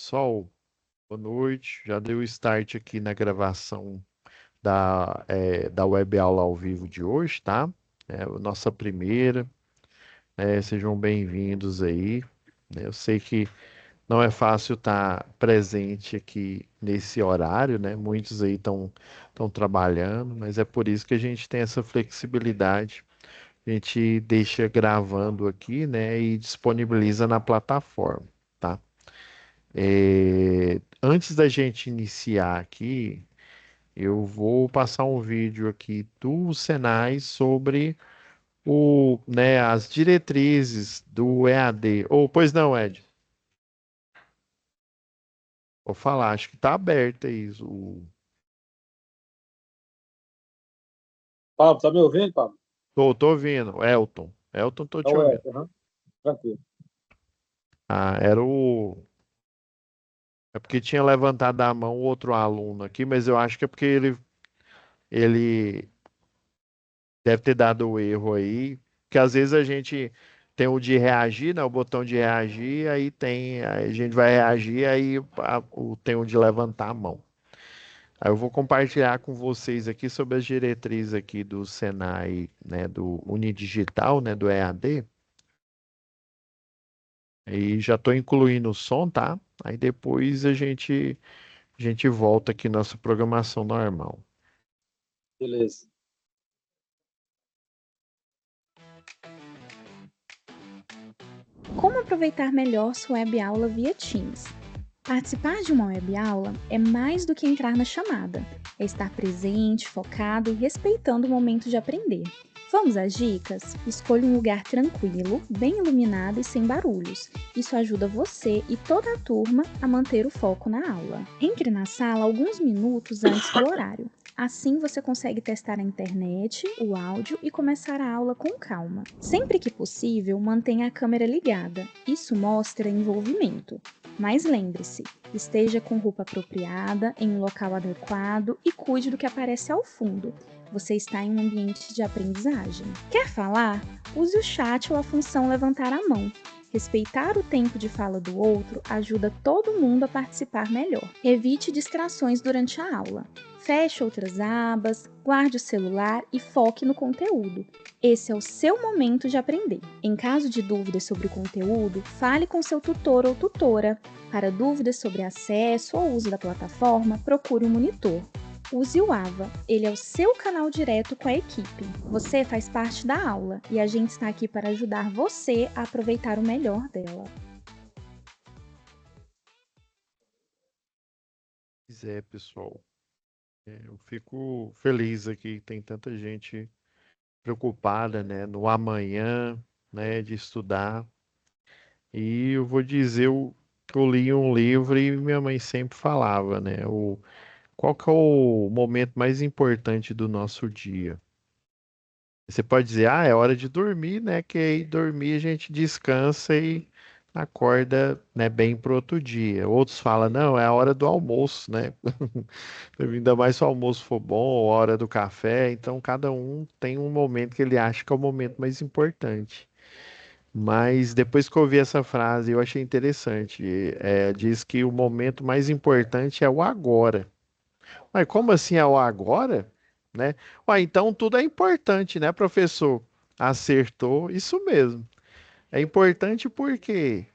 Sol, boa noite. Já deu start aqui na gravação da web aula ao vivo de hoje, tá? É a nossa primeira, né? Sejam bem-vindos aí, né? Eu sei que não é fácil estar presente aqui nesse horário, né? Muitos aí estão trabalhando, mas é por isso que a gente tem essa flexibilidade. A gente deixa gravando aqui, né? E disponibiliza na plataforma, tá? Antes da gente iniciar aqui, eu vou passar um vídeo aqui do Senai sobre as diretrizes do EAD. Ou, pois não, Ed? Vou falar, acho que está aberto aí. Pablo, tá me ouvindo, Pablo? Tô ouvindo. Elton. Elton, tô É te o ouvindo. Elton, aham. Tranquilo. Ah, era o. É porque tinha levantado a mão outro aluno aqui, mas eu acho que é porque ele deve ter dado o erro aí, que às vezes a gente tem o de reagir, né? O botão de reagir, aí a gente vai reagir, tem o de levantar a mão. Aí eu vou compartilhar com vocês aqui sobre as diretrizes aqui do Senai, né? Do Unidigital, né? Do EAD. E já estou incluindo o som, tá? Aí depois a gente volta aqui nossa programação normal. Beleza. Como aproveitar melhor sua web aula via Teams? Participar de uma web aula é mais do que entrar na chamada, é estar presente, focado e respeitando o momento de aprender. Vamos às dicas? Escolha um lugar tranquilo, bem iluminado e sem barulhos. Isso ajuda você e toda a turma a manter o foco na aula. Entre na sala alguns minutos antes do horário. Assim você consegue testar a internet, o áudio e começar a aula com calma. Sempre que possível, mantenha a câmera ligada. Isso mostra envolvimento. Mas lembre-se, esteja com roupa apropriada, em um local adequado e cuide do que aparece ao fundo. Você está em um ambiente de aprendizagem. Quer falar? Use o chat ou a função levantar a mão. Respeitar o tempo de fala do outro ajuda todo mundo a participar melhor. Evite distrações durante a aula. Feche outras abas, guarde o celular e foque no conteúdo. Esse é o seu momento de aprender. Em caso de dúvidas sobre o conteúdo, fale com seu tutor ou tutora. Para dúvidas sobre acesso ou uso da plataforma, procure um monitor. Use o AVA, ele é o seu canal direto com a equipe. Você faz parte da aula e a gente está aqui para ajudar você a aproveitar o melhor dela. Pois é, pessoal. Eu fico feliz aqui, tem tanta gente preocupada, né, no amanhã, né, de estudar. E eu vou dizer que eu li um livro e minha mãe sempre falava, né, qual que é o momento mais importante do nosso dia? Você pode dizer, ah, é hora de dormir, né, que aí dormir a gente descansa e acorda, né, bem pro outro dia. Outros falam, não, é a hora do almoço, né? Ainda mais se o almoço for bom, ou a hora do café. Então, cada um tem um momento que ele acha que é o momento mais importante. Mas depois que eu ouvi essa frase, eu achei interessante. Diz que o momento mais importante é o agora. Mas como assim é o agora? Né? Ué, então tudo é importante, né, professor? Acertou, isso mesmo. É importante porque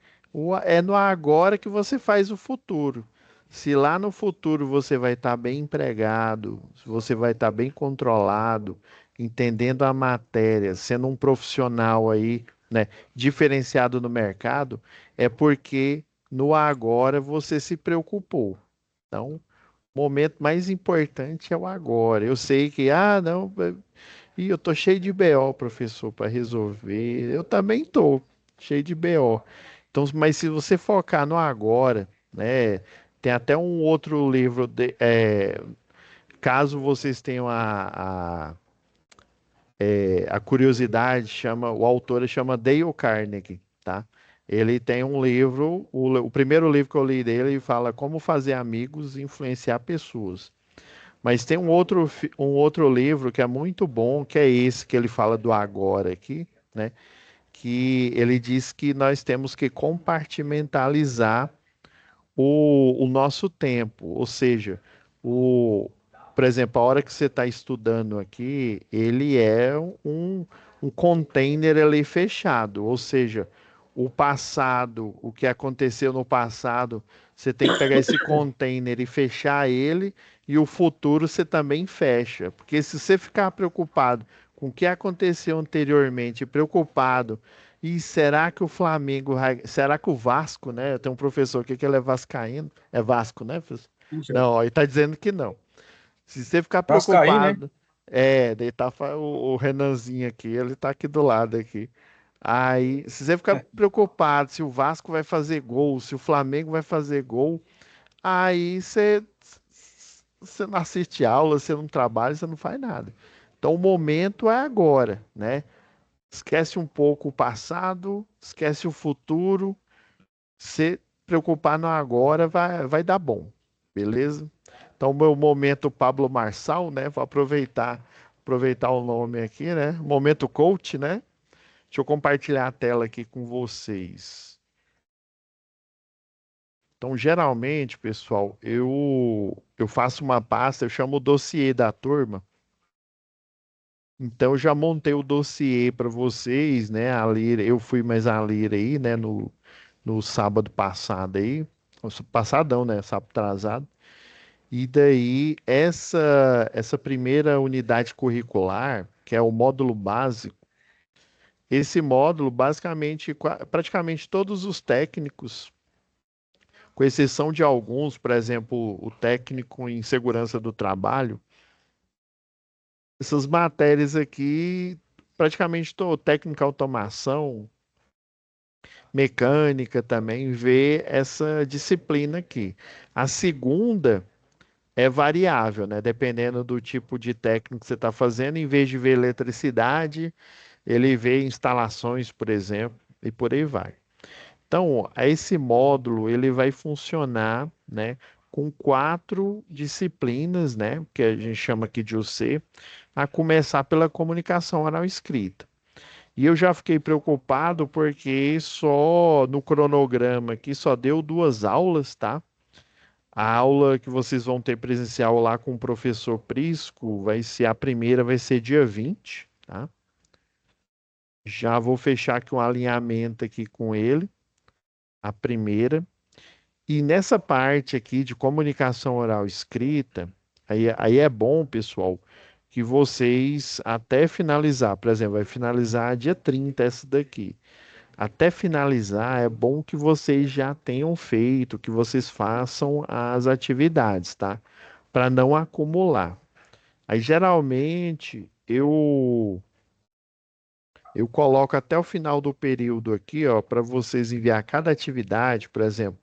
é no agora que você faz o futuro. Se lá no futuro você vai estar bem empregado, se você vai estar bem controlado, entendendo a matéria, sendo um profissional aí, né, diferenciado no mercado, é porque no agora você se preocupou. Então, o momento mais importante é o agora. Eu sei que, não, e eu tô cheio de BO, professor, para resolver. Eu também tô cheio de BO. Então, mas se você focar no agora, né? Tem até um outro livro caso vocês tenham a curiosidade, o autor chama Dale Carnegie, tá? Ele tem um livro, o primeiro livro que eu li dele, ele fala como fazer amigos e influenciar pessoas. Mas tem um outro livro que é muito bom, que é esse que ele fala do agora aqui, né? Que ele diz que nós temos que compartimentalizar o nosso tempo, ou seja, o, por exemplo, a hora que você está estudando aqui, ele é um container ali fechado, ou seja, o passado, o que aconteceu no passado, você tem que pegar esse container e fechar ele, e o futuro você também fecha, porque se você ficar preocupado com o que aconteceu anteriormente, preocupado e será que o Flamengo, será que o Vasco, né? Eu tenho um professor aqui que ele é vascaíno, é Vasco, né, professor? Puxa, Não, ó, ele tá dizendo que não. Se você ficar Vascaí, né? preocupado, daí tá o Renanzinho aqui, ele tá aqui do lado aqui. Aí, se você ficar preocupado se o Vasco vai fazer gol, se o Flamengo vai fazer gol, aí você não assiste aula, você não trabalha, você não faz nada. Então, o momento é agora, né? Esquece um pouco o passado, esquece o futuro. Se preocupar no agora vai dar bom, beleza? Então, meu momento Pablo Marçal, né? Vou aproveitar o nome aqui, né? Momento coach, né? Deixa eu compartilhar a tela aqui com vocês. Então, geralmente, pessoal, eu faço uma pasta, eu chamo o dossiê da turma. Então, eu já montei o dossiê para vocês, né? A Lira, eu fui mais a Lira aí, né? No sábado passado aí, passadão, né? Sábado atrasado. E daí, essa primeira unidade curricular, que é o módulo básico, esse módulo, basicamente, praticamente todos os técnicos, com exceção de alguns, por exemplo, o técnico em segurança do trabalho, essas matérias aqui, praticamente todo técnico em automação, mecânica também, vê essa disciplina aqui. A segunda é variável, né? Dependendo do tipo de técnico que você está fazendo, em vez de ver eletricidade, ele vê instalações, por exemplo, e por aí vai. Então, esse módulo ele vai funcionar, né, com 4 disciplinas, né, que a gente chama aqui de UC, a começar pela comunicação oral escrita. E eu já fiquei preocupado porque só no cronograma aqui só deu 2 aulas, tá? A aula que vocês vão ter presencial lá com o professor Prisco vai ser a primeira, vai ser dia 20, tá? Já vou fechar aqui um alinhamento aqui com ele, a primeira. E nessa parte aqui de comunicação oral escrita, aí é bom, pessoal, que vocês até finalizar, por exemplo, vai finalizar dia 30 essa daqui. Até finalizar, é bom que vocês já tenham feito, que vocês façam as atividades, tá? Para não acumular. Aí geralmente eu coloco até o final do período aqui, ó, para vocês enviar cada atividade, por exemplo.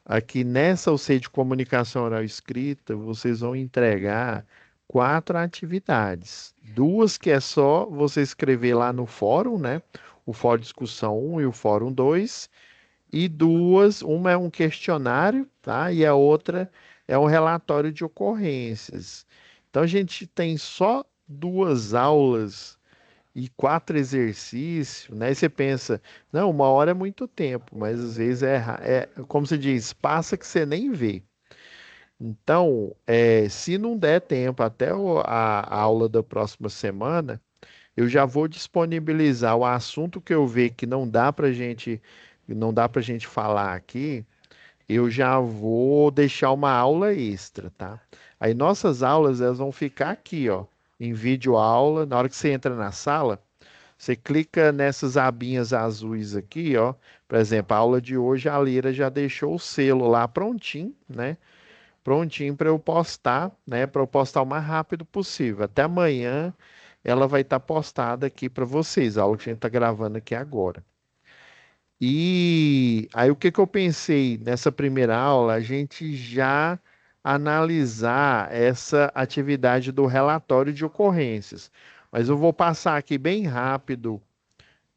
Aqui nessa UC de comunicação oral escrita, vocês vão entregar 4 atividades. 2 que é só você escrever lá no fórum, né? O fórum discussão 1 e o fórum 2. E 2, uma é um questionário, tá? E a outra é um relatório de ocorrências. Então a gente tem só 2 aulas e 4 exercícios, né? E você pensa, não, 1 hora é muito tempo, mas às vezes como se diz, passa que você nem vê. Então, se não der tempo até a aula da próxima semana, eu já vou disponibilizar o assunto que eu ver que não dá para gente falar aqui, eu já vou deixar uma aula extra, tá? Aí nossas aulas elas vão ficar aqui, ó, em vídeo aula. Na hora que você entra na sala, você clica nessas abinhas azuis aqui, ó. Por exemplo, a aula de hoje a Lira já deixou o selo lá prontinho, né? Prontinho para eu postar, né? Para eu postar o mais rápido possível. Até amanhã ela vai estar postada aqui para vocês, a aula que a gente está gravando aqui agora. E aí o que que eu pensei nessa primeira aula, a gente já analisar essa atividade do relatório de ocorrências. Mas eu vou passar aqui bem rápido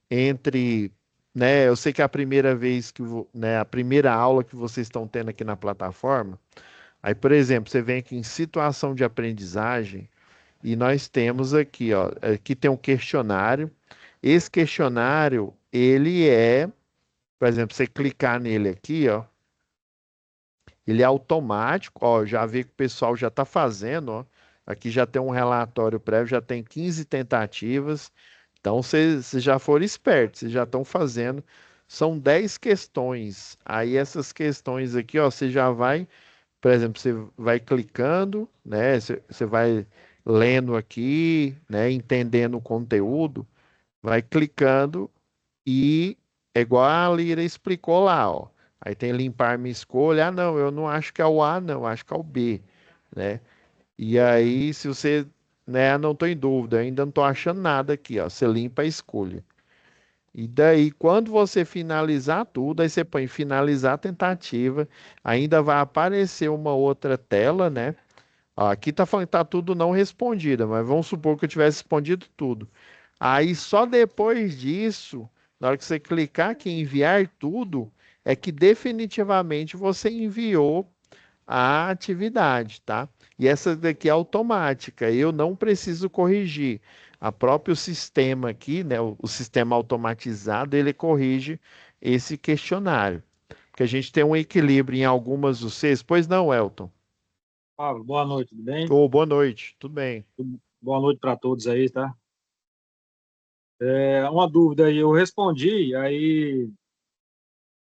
entre, né, eu sei que é a primeira vez né, a primeira aula que vocês estão tendo aqui na plataforma. Aí, por exemplo, você vem aqui em situação de aprendizagem e nós temos aqui, ó, aqui tem um questionário. Esse questionário, ele é, por exemplo, você clicar nele aqui, ó, Ele é automático, ó, já vi que o pessoal já está fazendo, ó. Aqui já tem um relatório prévio, já tem 15 tentativas. Então, vocês já foram espertos, vocês já estão fazendo. São 10 questões. Aí, essas questões aqui, ó, você já vai, por exemplo, você vai clicando, né? Você vai lendo aqui, né? Entendendo o conteúdo, vai clicando e é igual a Lira explicou lá, ó. Aí tem limpar minha escolha. Ah, não, eu não acho que é o A, não, acho que é o B, né? E aí, se você, né, não estou em dúvida, ainda não estou achando nada aqui, ó. Você limpa a escolha. E daí, quando você finalizar tudo, aí você põe finalizar a tentativa, ainda vai aparecer uma outra tela, né? Ó, aqui tá falando que tá tudo não respondido, mas vamos supor que eu tivesse respondido tudo. Aí só depois disso, na hora que você clicar aqui em enviar tudo, é que definitivamente você enviou a atividade, tá? E essa daqui é automática, eu não preciso corrigir. A próprio sistema aqui, né, o sistema automatizado, ele corrige esse questionário. Porque a gente tem um equilíbrio em algumas dos seis. Pois não, Elton? Pablo, boa noite, tudo bem? Ô, boa noite, tudo bem? Boa noite para todos aí, tá? Uma dúvida aí, eu respondi, aí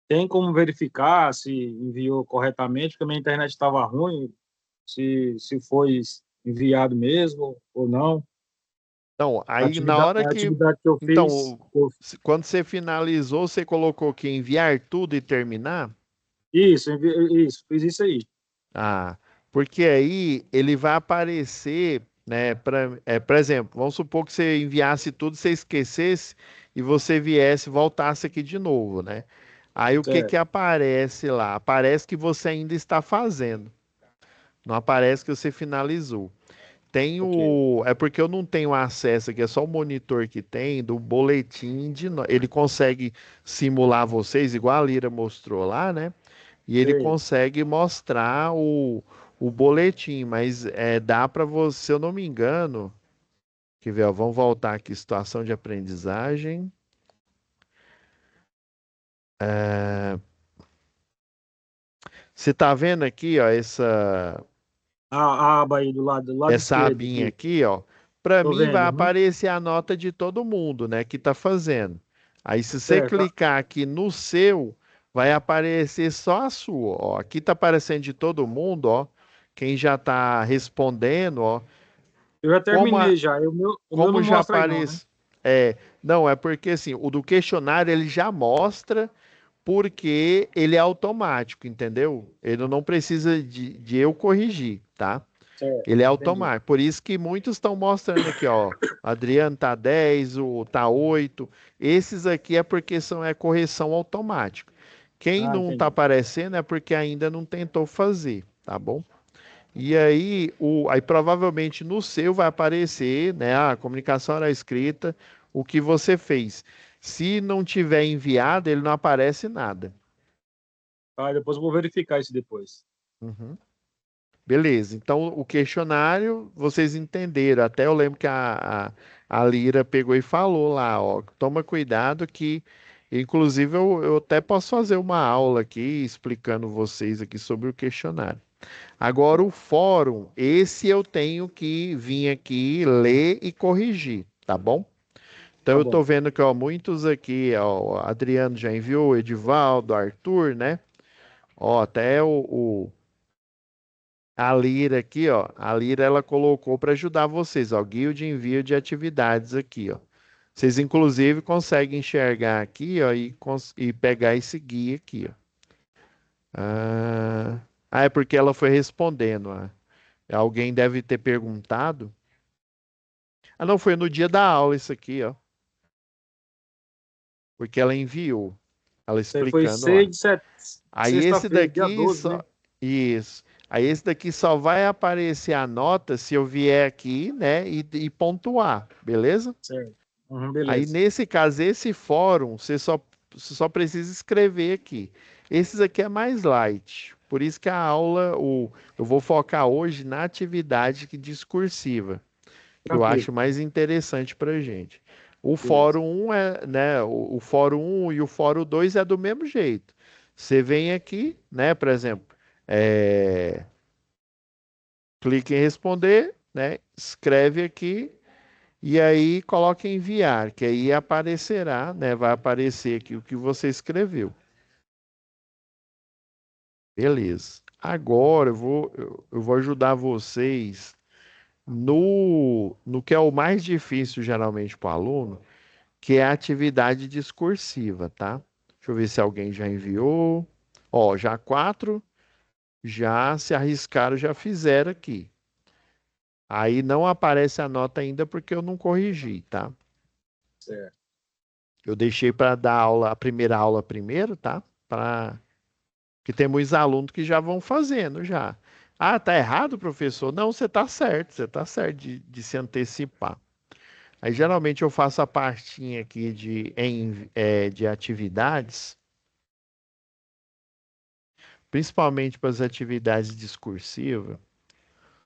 tem como verificar se enviou corretamente, porque a minha internet estava ruim, se foi enviado mesmo ou não. Então, A aí na atividade, hora a que. atividade que eu fiz, Então, quando você finalizou, você colocou que enviar tudo e terminar? isso, fiz isso aí. Ah, porque aí ele vai aparecer, né? Por exemplo, vamos supor que você enviasse tudo, você esquecesse e você viesse, voltasse aqui de novo, né? Aí o que que Certo, aparece lá? Aparece que você ainda está fazendo, não aparece que você finalizou. Tem ok. o. É porque eu não tenho acesso aqui, é só o monitor que tem do boletim de. Ele consegue simular vocês, igual a Lira mostrou lá, né? E ele Sei. consegue mostrar o boletim, mas dá para você, se eu não me engano. Quer ver, ó, vamos voltar aqui, situação de aprendizagem. Você tá vendo aqui, ó, A aba aí do lado essa esquerdo abinha aqui, aqui, ó, para tô mim vai vendo, uhum. aparecer a nota de todo mundo, né, que tá fazendo. Aí se você Certo, clicar aqui no seu, vai aparecer só a sua, ó. Aqui tá aparecendo de todo mundo, ó. Quem já tá respondendo, ó. eu já Como terminei já, o meu não como já mostra aí não, né? aparece, não, é porque assim, o do questionário ele já mostra porque ele é automático, entendeu? Ele não precisa de eu corrigir, tá? Certo, Ele é entendi. automático. Por isso que muitos estão mostrando aqui, ó. Adriano tá 10, o tá 8. Esses aqui é porque é correção automática. Quem Ah, não tá entendi. aparecendo é porque ainda não tentou fazer, tá bom? E aí, aí provavelmente no seu vai aparecer, né, a comunicação era escrita, o que você fez. Se não tiver enviado, ele não aparece nada. Ah, depois eu vou verificar isso depois. Uhum. Beleza, então o questionário vocês entenderam. Até eu lembro que a Lira pegou e falou lá, ó, toma cuidado que, inclusive, eu até posso fazer uma aula aqui explicando vocês aqui sobre o questionário. Agora, o fórum, esse eu tenho que vir aqui ler e corrigir, tá bom? Então, Tá eu bom. tô vendo que, ó, muitos aqui, ó, o Adriano já enviou, Edivaldo, Arthur, né? Ó, até a Lira aqui, ó, a Lira ela colocou para ajudar vocês, ó, guia de envio de atividades aqui, ó. Vocês, inclusive, conseguem enxergar aqui, ó, e pegar esse guia aqui, ó. É porque ela foi respondendo, ó. Alguém deve ter perguntado. Ah, não, foi no dia da aula isso aqui, ó. Porque ela enviou, ela Isso aí foi explicando lá. Aí esse sexta-feira, dia daqui 12, só. né? Isso. Aí esse daqui só vai aparecer a nota se eu vier aqui, né, e pontuar, beleza? Certo. Uhum, Aí beleza. nesse caso, esse fórum, você só precisa escrever aqui. Esses aqui é mais light. Por isso que a aula, eu vou focar hoje na atividade discursiva, que eu Tranquilo. acho mais interessante para a gente. O Beleza. Fórum 1 né, o Fórum 1 e o Fórum 2 é do mesmo jeito. Você vem aqui, né, por exemplo, É, clique em responder, né? Escreve aqui e aí coloque em enviar, que aí aparecerá, né? Vai aparecer aqui o que você escreveu. Beleza. Agora eu vou ajudar vocês no que é o mais difícil geralmente para o aluno, que é a atividade discursiva, tá? Deixa eu ver se alguém já enviou. Ó, já quatro já se arriscaram, já fizeram aqui. Aí não aparece a nota ainda porque eu não corrigi, tá? Certo. Eu deixei para dar aula, a primeira aula primeiro, tá? Para que tem muitos alunos que já vão fazendo já. Ah, tá errado, professor? Não, você tá certo de se antecipar. Aí geralmente eu faço a partinha aqui de atividades, principalmente para as atividades discursivas.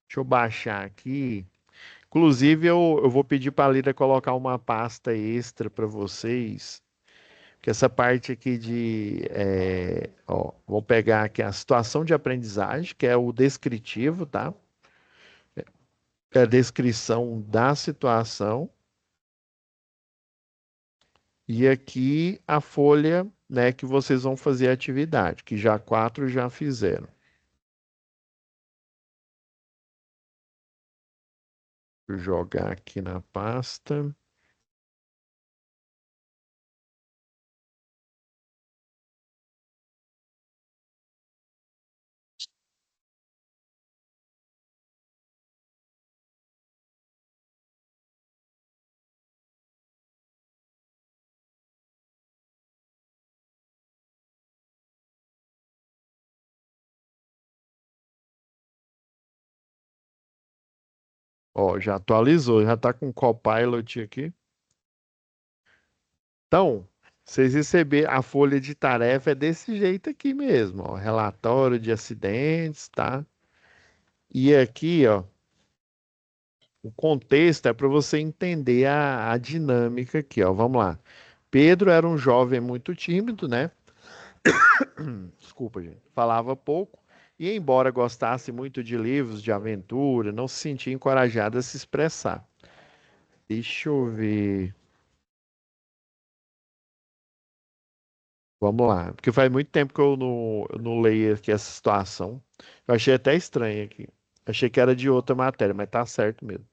Deixa eu baixar aqui. Inclusive, eu vou pedir para a Lira colocar uma pasta extra para vocês, que essa parte aqui ó, vou pegar aqui a situação de aprendizagem, que é o descritivo, tá? É a descrição da situação. E aqui a folha, né, que vocês vão fazer a atividade, que já quatro já fizeram. Vou jogar aqui na pasta. Ó, já atualizou, já está com o Copilot aqui. Então, vocês receberam a folha de tarefa é desse jeito aqui mesmo, ó, relatório de acidentes, tá? E aqui, ó, o contexto é para você entender a dinâmica aqui, ó. Vamos lá. Pedro era um jovem muito tímido, né? Desculpa, gente. Falava pouco e, embora gostasse muito de livros de aventura, não se sentia encorajado a se expressar. Deixa eu ver. Vamos lá. Porque faz muito tempo que eu não leio aqui essa situação. Eu achei até estranho aqui. Achei que era de outra matéria, mas tá certo mesmo.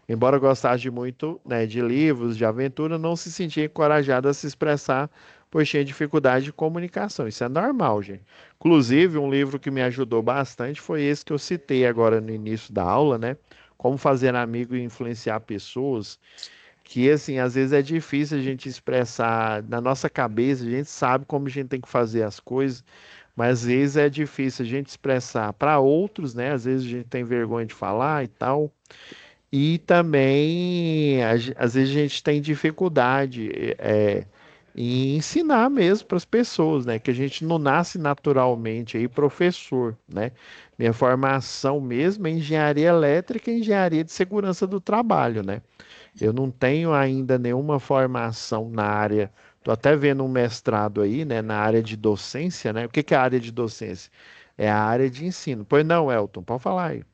Embora gostasse muito, né, de livros, de aventura, não se sentia encorajado a se expressar, pois tinha dificuldade de comunicação. Isso é normal, gente. Inclusive, um livro que me ajudou bastante foi esse que eu citei agora no início da aula, né? Como fazer amigo e influenciar pessoas. Que, assim, às vezes é difícil a gente expressar na nossa cabeça, a gente sabe como a gente tem que fazer as coisas, mas às vezes é difícil a gente expressar para outros, né? Às vezes a gente tem vergonha de falar e tal. E também, às vezes, a gente tem dificuldade em ensinar mesmo para as pessoas, né? Que a gente não nasce naturalmente aí professor, né? Minha formação mesmo é engenharia elétrica e engenharia de segurança do trabalho, né? Eu não tenho ainda nenhuma formação na área. Estou até vendo um mestrado aí, né? Na área de docência, né? O que que é a área de docência? É a área de ensino. Pois não, Elton, pode falar aí.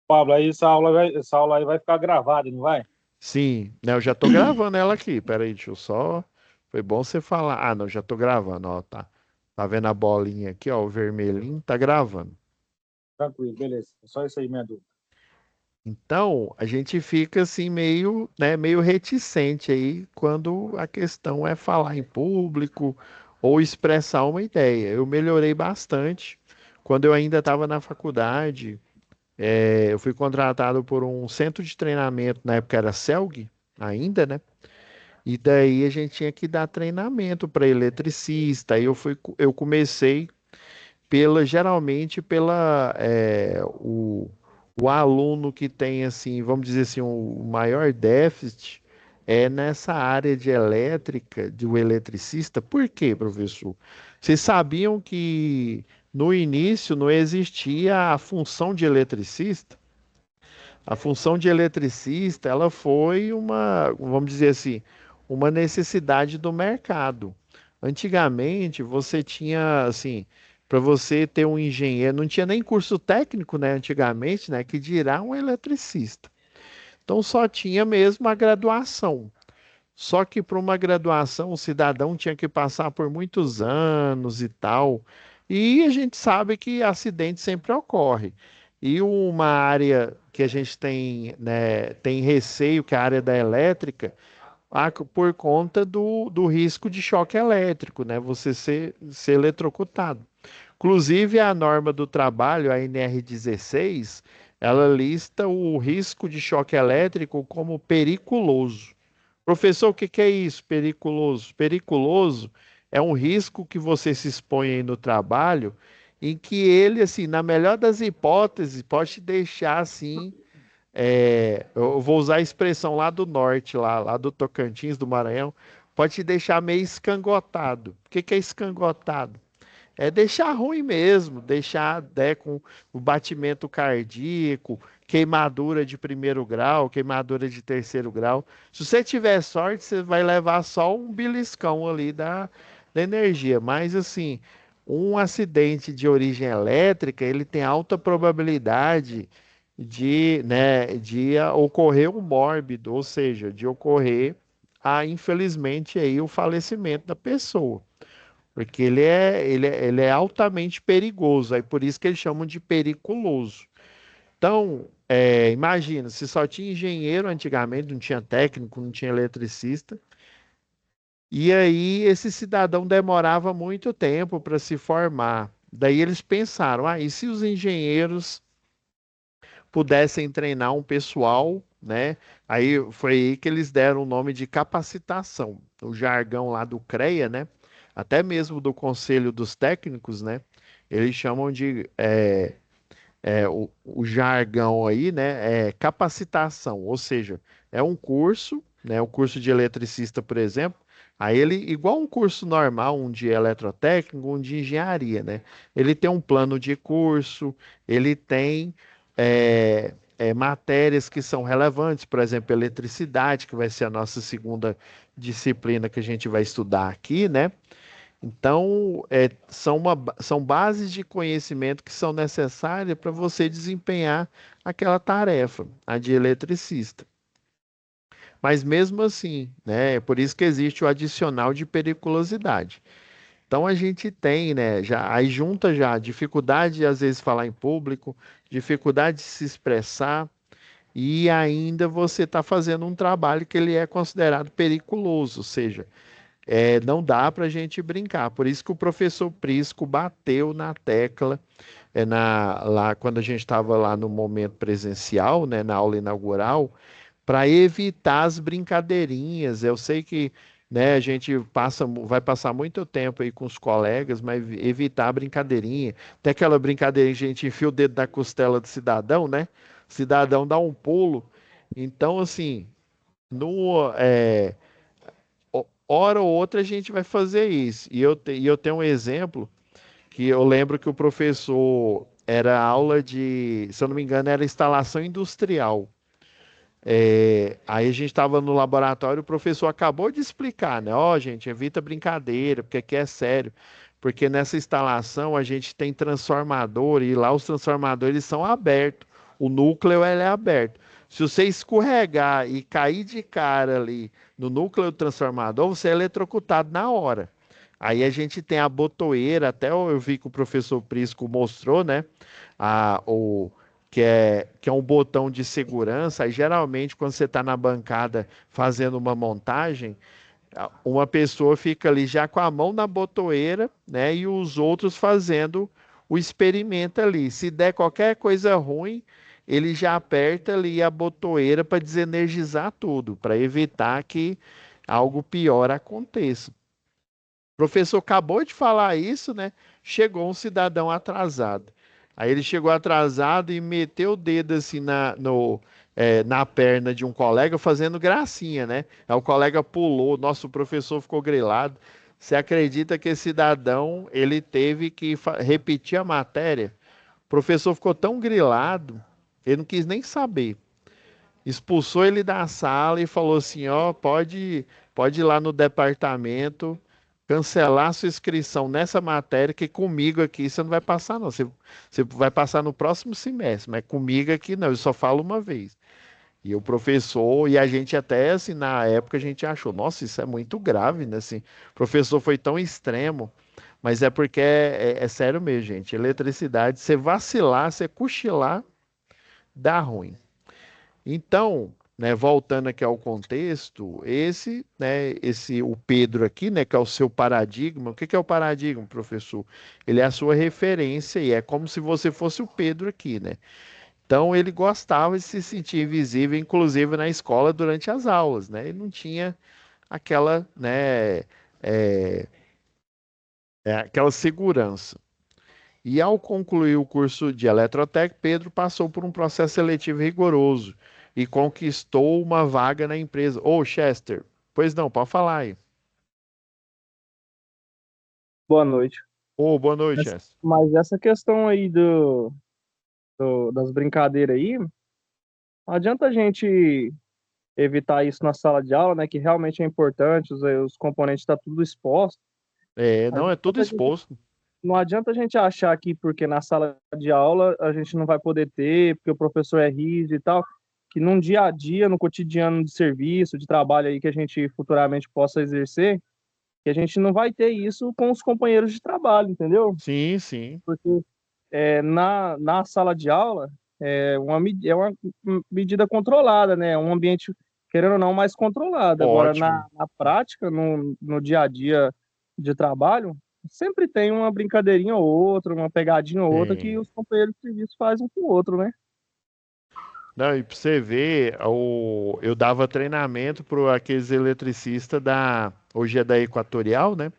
Pablo, aí essa aula aí vai ficar gravada, não vai? Sim, né, eu já tô gravando ela aqui. Peraí, deixa eu só. Foi bom você falar. Ah, não, já tô gravando, ó, tá. Tá vendo a bolinha aqui, ó, o vermelhinho, tá gravando. Tranquilo, beleza. É só isso aí, minha dúvida. Então, a gente fica assim meio, né, meio reticente aí quando a questão é falar em público ou expressar uma ideia. Eu melhorei bastante. Quando eu ainda estava na faculdade, eu fui contratado por um centro de treinamento, na época era CELG, ainda, né? E daí a gente tinha que dar treinamento para eletricista. Aí eu comecei geralmente o aluno que tem assim, vamos dizer assim, o maior déficit é nessa área de elétrica, do eletricista. Por quê, professor? Vocês sabiam que no início não existia a função de eletricista? A função de eletricista, ela foi vamos dizer assim, uma necessidade do mercado. Antigamente, você tinha, assim, para você ter um engenheiro, não tinha nem curso técnico, né, antigamente, né, que dirá um eletricista. Então só tinha mesmo a graduação. Só que para uma graduação o cidadão tinha que passar por muitos anos e tal. E a gente sabe que acidente sempre ocorre. E uma área que a gente tem, né, tem receio, que é a área da elétrica, por conta do risco de choque elétrico, né? Você ser eletrocutado. Inclusive, a norma do trabalho, a NR16, ela lista o risco de choque elétrico como periculoso. Professor, o que que é isso, periculoso? Periculoso é um risco que você se expõe aí no trabalho, em que ele, assim, na melhor das hipóteses, pode te deixar assim. Eu vou usar a expressão lá do norte, lá do Tocantins, do Maranhão, pode te deixar meio escangotado. O que que é escangotado? É deixar ruim mesmo, deixar, né, com o batimento cardíaco, queimadura de primeiro grau, queimadura de terceiro grau. Se você tiver sorte, você vai levar só um beliscão ali da energia. Mas assim, um acidente de origem elétrica, ele tem alta probabilidade de ocorrer um mórbido, ou seja, de ocorrer, infelizmente, aí, o falecimento da pessoa. Porque ele é altamente perigoso, aí por isso que eles chamam de periculoso. Então, imagina, se só tinha engenheiro antigamente, não tinha técnico, não tinha eletricista, e aí esse cidadão demorava muito tempo para se formar. Daí eles pensaram, e se os engenheiros pudessem treinar um pessoal, né? Aí foi aí que eles deram o nome de capacitação. O jargão lá do CREA, né? Até mesmo do Conselho dos Técnicos, né? Eles chamam de o jargão aí, né? É capacitação, ou seja, é um curso, né? O curso de eletricista, por exemplo. Aí ele, igual um curso normal, um de eletrotécnico, um de engenharia, né? Ele tem um plano de curso, ele tem matérias que são relevantes, por exemplo, eletricidade, que vai ser a nossa segunda disciplina que a gente vai estudar aqui, né? Então, são bases de conhecimento que são necessárias para você desempenhar aquela tarefa, a de eletricista. Mas mesmo assim, né, é por isso que existe o adicional de periculosidade. Então a gente tem, né, já aí junta já dificuldade de às vezes falar em público, dificuldade de se expressar e ainda você está fazendo um trabalho que ele é considerado periculoso, ou seja, não dá para a gente brincar. Por isso que o professor Prisco bateu na tecla lá quando a gente estava lá no momento presencial, né, na aula inaugural, para evitar as brincadeirinhas. Eu sei que, né, a gente vai passar muito tempo aí com os colegas, mas evitar a brincadeirinha. Tem aquela brincadeirinha que a gente enfia o dedo na costela do cidadão, né? O cidadão dá um pulo. Então, assim, no, hora ou outra a gente vai fazer isso. E eu tenho um exemplo que eu lembro que o professor era aula de, se eu não me engano, era instalação industrial. Aí a gente estava no laboratório, o professor acabou de explicar, né? Ó, gente, evita brincadeira, porque aqui é sério. Porque nessa instalação a gente tem transformador e lá os transformadores são abertos. O núcleo ele é aberto. Se você escorregar e cair de cara ali no núcleo do transformador, você é eletrocutado na hora. Aí a gente tem a botoeira, até eu vi que o professor Prisco mostrou, né? A, o, que é um botão de segurança. Aí, geralmente, quando você está na bancada fazendo uma montagem, uma pessoa fica ali já com a mão na botoeira, né? E os outros fazendo o experimento ali. Se der qualquer coisa ruim, ele já aperta ali a botoeira para desenergizar tudo, para evitar que algo pior aconteça. O professor acabou de falar isso, né? Chegou um cidadão atrasado. Aí ele chegou atrasado e meteu o dedo assim na perna de um colega, fazendo gracinha, né? Aí o colega pulou, nosso professor ficou grilado. Você acredita que esse cidadão ele teve que repetir a matéria? O professor ficou tão grilado, ele não quis nem saber. Expulsou ele da sala e falou assim: ó, pode ir lá no departamento cancelar sua inscrição nessa matéria, que comigo aqui você não vai passar, não. Você vai passar no próximo semestre, mas comigo aqui não, eu só falo uma vez. E o professor, e a gente até, assim, na época a gente achou, nossa, isso é muito grave, né? Assim, o professor foi tão extremo, mas é porque é sério mesmo, gente. Eletricidade, você vacilar, você cochilar, dá ruim. Então, né, voltando aqui ao contexto, o Pedro aqui, né, que é o seu paradigma. O que que é o paradigma, professor? Ele é a sua referência e é como se você fosse o Pedro aqui, né? Então ele gostava de se sentir invisível, inclusive na escola durante as aulas, né? Ele não tinha aquela, né, é, aquela segurança. E ao concluir o curso de Eletrotec, Pedro passou por um processo seletivo rigoroso e conquistou uma vaga na empresa. Ô, Chester, pois não, pode falar aí. Boa noite. Ô, boa noite, Mas, Chester. mas essa questão aí das brincadeiras aí, não adianta a gente evitar isso na sala de aula, né? Que realmente é importante, os componentes estão tudo exposto. É, Mas não, é tudo exposto. não adianta a gente achar que porque na sala de aula a gente não vai poder ter, porque o professor é rígido e tal, que num dia a dia, no cotidiano de serviço, de trabalho aí que a gente futuramente possa exercer, que a gente não vai ter isso com os companheiros de trabalho, entendeu? Sim, sim. Porque na sala de aula é uma medida controlada, né? É um ambiente, querendo ou não, mais controlado. Agora, Ótimo. na prática, no dia a dia de trabalho, sempre tem uma brincadeirinha ou outra, uma pegadinha ou outra que Tem. os companheiros de serviço fazem um com o outro, né? Não, e para você ver, eu dava treinamento para aqueles eletricistas hoje é da Equatorial, né?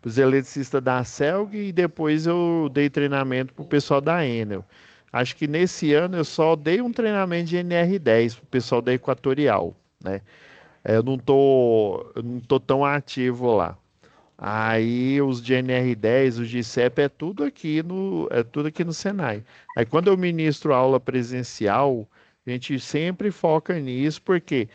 Para os eletricistas da Celg e depois eu dei treinamento para o pessoal da Enel. Acho que nesse ano eu só dei um treinamento de NR10 para o pessoal da Equatorial, né? Eu não tô tão ativo lá. Aí os de NR10, os de CEP, é tudo aqui no Senai. Aí quando eu ministro aula presencial, a gente sempre foca nisso, porque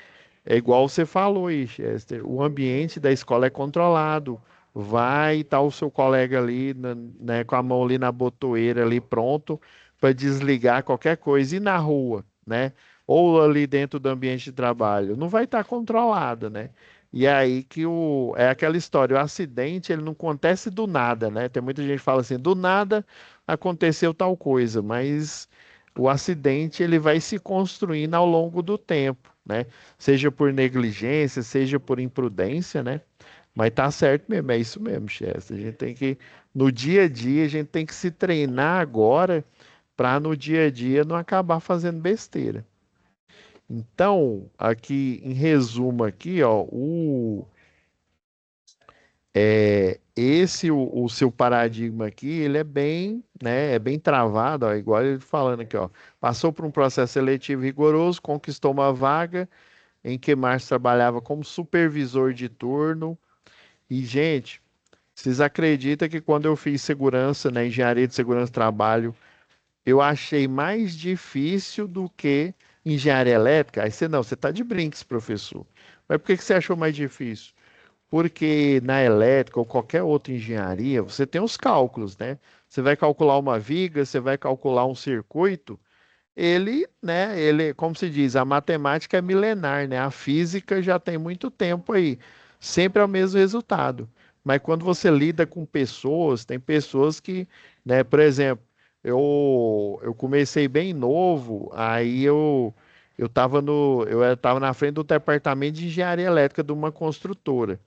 é igual você falou aí, Chester, o ambiente da escola é controlado. Vai estar o seu colega ali, né, com a mão ali na botoeira ali pronto para desligar qualquer coisa. E na rua, né? Ou ali dentro do ambiente de trabalho, não vai estar controlado, né? E é aí que é aquela história, o acidente ele não acontece do nada, né? Tem muita gente que fala assim, do nada aconteceu tal coisa, mas o acidente ele vai se construindo ao longo do tempo, né? Seja por negligência, seja por imprudência, né? Mas tá certo mesmo, é isso mesmo, Chester. A gente tem que, no dia a dia, a gente tem que se treinar agora para no dia a dia não acabar fazendo besteira. Então, aqui em resumo aqui, ó, o seu paradigma aqui, ele é bem, né, é bem travado, ó, igual ele falando aqui, ó. Passou por um processo seletivo rigoroso, conquistou uma vaga em que Márcio trabalhava como supervisor de turno. E, gente, vocês acreditam que quando eu fiz segurança, na engenharia de segurança do trabalho, eu achei mais difícil do que engenharia elétrica? Aí você não, você está de brinks, professor. Mas por que que você achou mais difícil? Porque na elétrica ou qualquer outra engenharia, você tem os cálculos, né? Você vai calcular uma viga, você vai calcular um circuito. Como se diz, a matemática é milenar, né? A física já tem muito tempo aí. Sempre é o mesmo resultado. Mas quando você lida com pessoas, tem pessoas que, né, por exemplo, eu comecei bem novo, aí eu estava na frente do departamento de engenharia elétrica de uma construtora.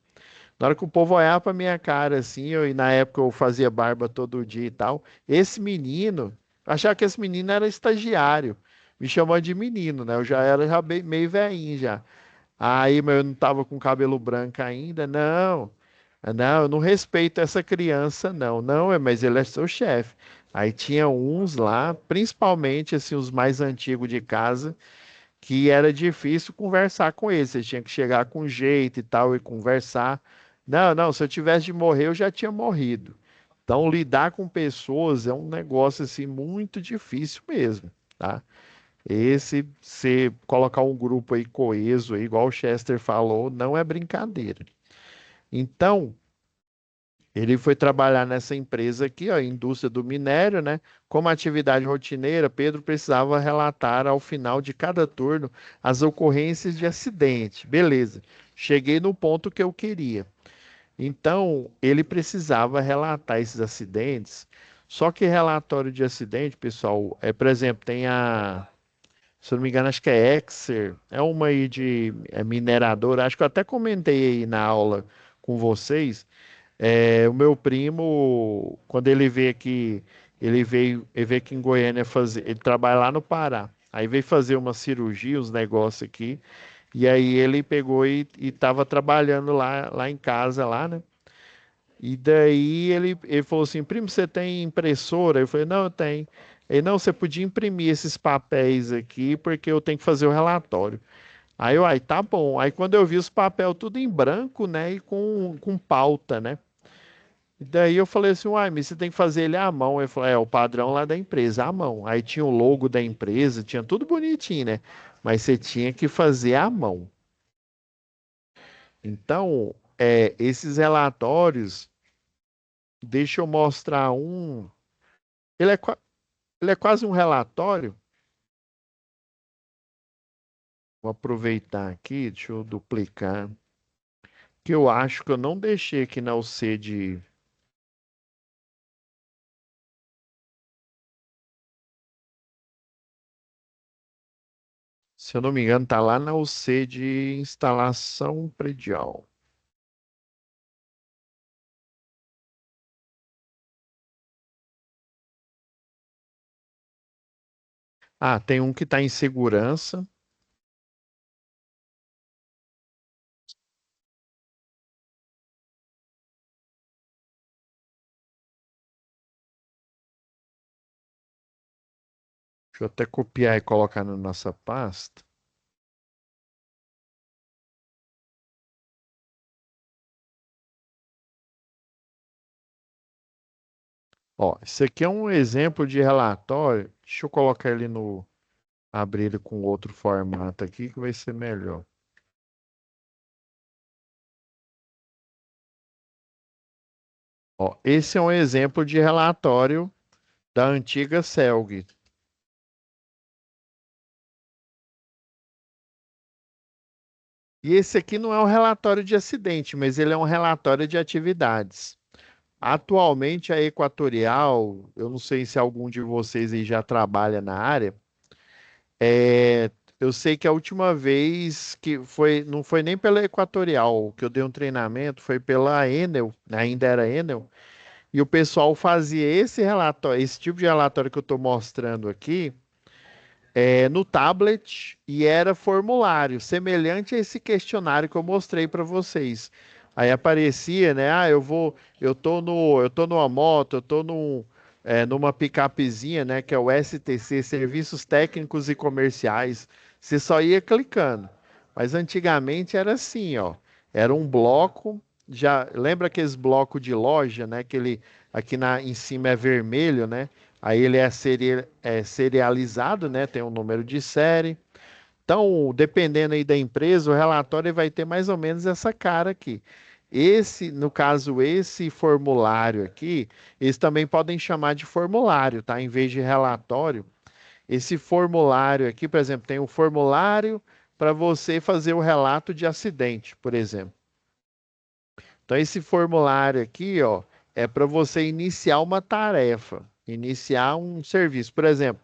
Na hora que o povo olhava pra minha cara assim, e na época eu fazia barba todo dia e tal, esse menino, achava que esse menino era estagiário, me chamando de menino, né? Eu já era meio velhinho já. Aí, mas eu não tava com cabelo branco ainda, não. Não, eu não respeito essa criança, não. Não, mas ele é seu chefe. Aí tinha uns lá, principalmente assim, os mais antigos de casa, que era difícil conversar com ele. Você tinha que chegar com jeito e tal e conversar. Não, não, se eu tivesse de morrer, eu já tinha morrido. Então, lidar com pessoas é um negócio assim muito difícil mesmo, tá? Se colocar um grupo aí coeso, aí, igual o Chester falou, não é brincadeira. Então, Ele foi trabalhar nessa empresa aqui, ó, indústria do minério, né? Como atividade rotineira, Pedro precisava relatar ao final de cada turno as ocorrências de acidente. Beleza. Cheguei no ponto que eu queria. Então, ele precisava relatar esses acidentes. Só que relatório de acidente, pessoal, por exemplo, tem se eu não me engano, acho que é Exer, é uma aí de mineradora, acho que eu até comentei aí na aula com vocês. O meu primo, quando ele veio aqui, ele veio aqui em Goiânia fazer, ele trabalha lá no Pará. Aí veio fazer uma cirurgia, uns negócios aqui, e aí ele pegou e estava trabalhando lá em casa, lá, né? E daí ele falou assim, primo, você tem impressora? Eu falei, não, eu tenho. Ele, não, você podia imprimir esses papéis aqui, porque eu tenho que fazer o relatório. Aí eu, tá bom. Aí quando eu vi os papéis tudo em branco, né, e com pauta, né? E daí eu falei assim, uai, mas você tem que fazer ele à mão. Ele falou, o padrão lá da empresa, à mão. Aí tinha o logo da empresa, tinha tudo bonitinho, né? Mas você tinha que fazer à mão. Então, esses relatórios, deixa eu mostrar um. Ele é, ele é quase um relatório. Vou aproveitar aqui, deixa eu duplicar. Que eu acho que eu não deixei aqui na UC de. Se eu não me engano, tá lá na UC de instalação predial. Ah, tem um que está em segurança. Deixa eu até copiar e colocar na nossa pasta. Ó, esse aqui é um exemplo de relatório. Deixa eu colocar ele no. Abrir ele com outro formato aqui que vai ser melhor. Ó, esse é um exemplo de relatório da antiga CELG. E esse aqui não é um relatório de acidente, mas ele é um relatório de atividades. Atualmente, a Equatorial, eu não sei se algum de vocês aí já trabalha na área, eu sei que a última vez que foi, não foi nem pela Equatorial que eu dei um treinamento, foi pela Enel, ainda era Enel, e o pessoal fazia esse relatório, esse tipo de relatório que eu estou mostrando aqui, no tablet e era formulário, semelhante a esse questionário que eu mostrei para vocês. Aí aparecia, né? Eu tô numa moto, eu tô numa picapezinha, né? Que é o STC, Serviços Técnicos e Comerciais. Você só ia clicando. Mas antigamente era assim, ó. Era um bloco, já lembra aqueles blocos de loja, né? Aqui em cima é vermelho, né? Aí ele é serializado, né? Tem um número de série. Então, dependendo aí da empresa, o relatório vai ter mais ou menos essa cara aqui. No caso, esse formulário aqui, eles também podem chamar de formulário, tá? Em vez de relatório. Esse formulário aqui, por exemplo, tem um formulário para você fazer o relato de acidente, por exemplo. Então, esse formulário aqui, ó, é para você iniciar uma tarefa, iniciar um serviço. Por exemplo,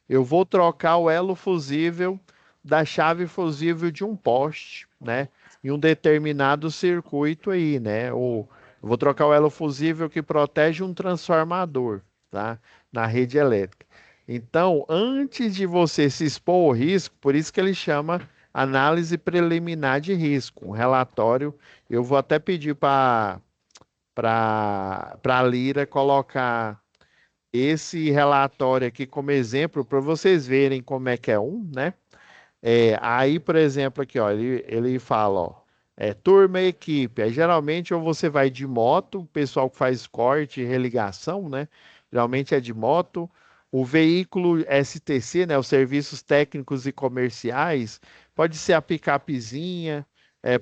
eu vou trocar o elo fusível da chave fusível de um poste, né? Em um determinado circuito aí, né? Ou eu vou trocar o elo fusível que protege um transformador, tá? Na rede elétrica. Então, antes de você se expor ao risco, por isso que ele chama análise preliminar de risco, um relatório. Eu vou até pedir para a Lira colocar esse relatório aqui como exemplo para vocês verem como é que é um, né? Aí, por exemplo, aqui, ó, ele fala, ó, turma e equipe. Aí, geralmente, ou você vai de moto, o pessoal que faz corte e religação, né? Geralmente é de moto. O veículo STC, né? Os serviços técnicos e comerciais, pode ser a picapezinha,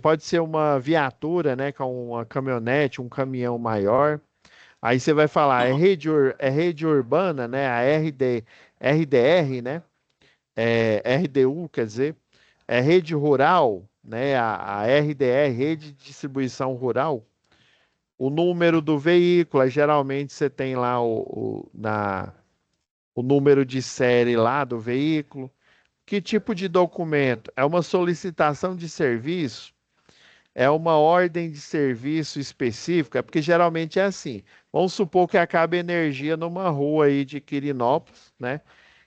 pode ser uma viatura, né, com uma caminhonete, um caminhão maior. Aí você vai falar, é rede urbana, né, a RDR, né, RDU, quer dizer, é rede rural, né, a RDR, rede de distribuição rural. O número do veículo, aí geralmente você tem lá o número de série lá do veículo. Que tipo de documento? É uma solicitação de serviço? É uma ordem de serviço específica? Porque geralmente é assim. Vamos supor que acabe energia numa rua aí de Quirinópolis, né?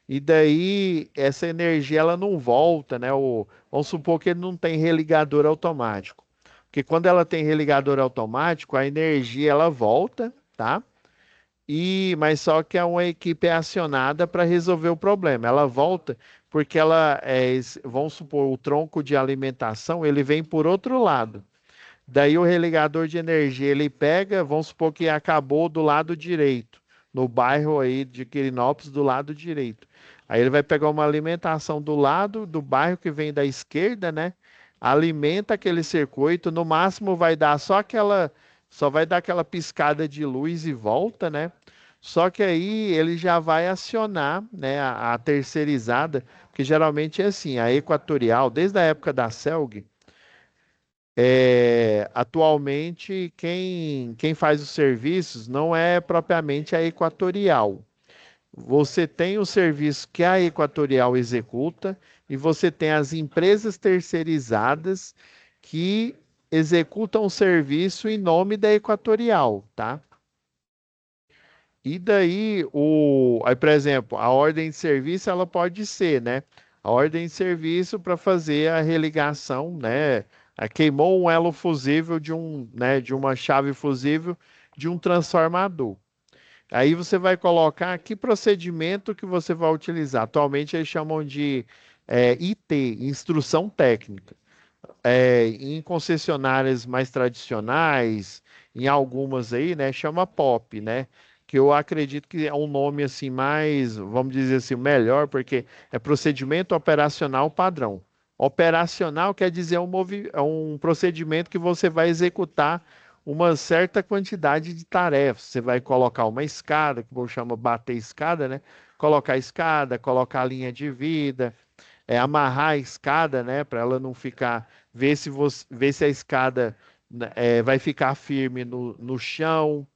E daí essa energia ela não volta, né? Vamos supor que ele não tem religador automático. Porque quando ela tem religador automático, a energia ela volta, tá? Mas só que uma equipe é acionada para resolver o problema. Ela volta porque vamos supor, o tronco de alimentação, ele vem por outro lado. Daí o religador de energia, ele pega, vamos supor que acabou do lado direito, no bairro aí de Quirinópolis, do lado direito. Aí ele vai pegar uma alimentação do lado do bairro que vem da esquerda, né? Alimenta aquele circuito, no máximo só vai dar aquela piscada de luz e volta, né? Só que aí ele já vai acionar, né, a terceirizada, porque geralmente é assim, a Equatorial, desde a época da Celg, atualmente, quem faz os serviços não é propriamente a Equatorial. Você tem o serviço que a Equatorial executa e você tem as empresas terceirizadas que executam o serviço em nome da Equatorial, tá? E daí, aí, por exemplo, a ordem de serviço ela pode ser, né? A ordem de serviço para fazer a religação, né? Queimou um elo fusível né, de uma chave fusível de um transformador. Aí você vai colocar que procedimento que você vai utilizar. Atualmente eles chamam de IT, Instrução Técnica. Em concessionárias mais tradicionais, em algumas aí, né, chama POP, né? Que eu acredito que é um nome assim mais, vamos dizer assim, melhor, porque é procedimento operacional padrão. Operacional quer dizer é um procedimento que você vai executar uma certa quantidade de tarefas. Você vai colocar uma escada, que eu chamo bater escada, né? Colocar a escada, colocar a linha de vida, amarrar a escada, né, para ela não ficar, ver se a escada né, vai ficar firme no chão.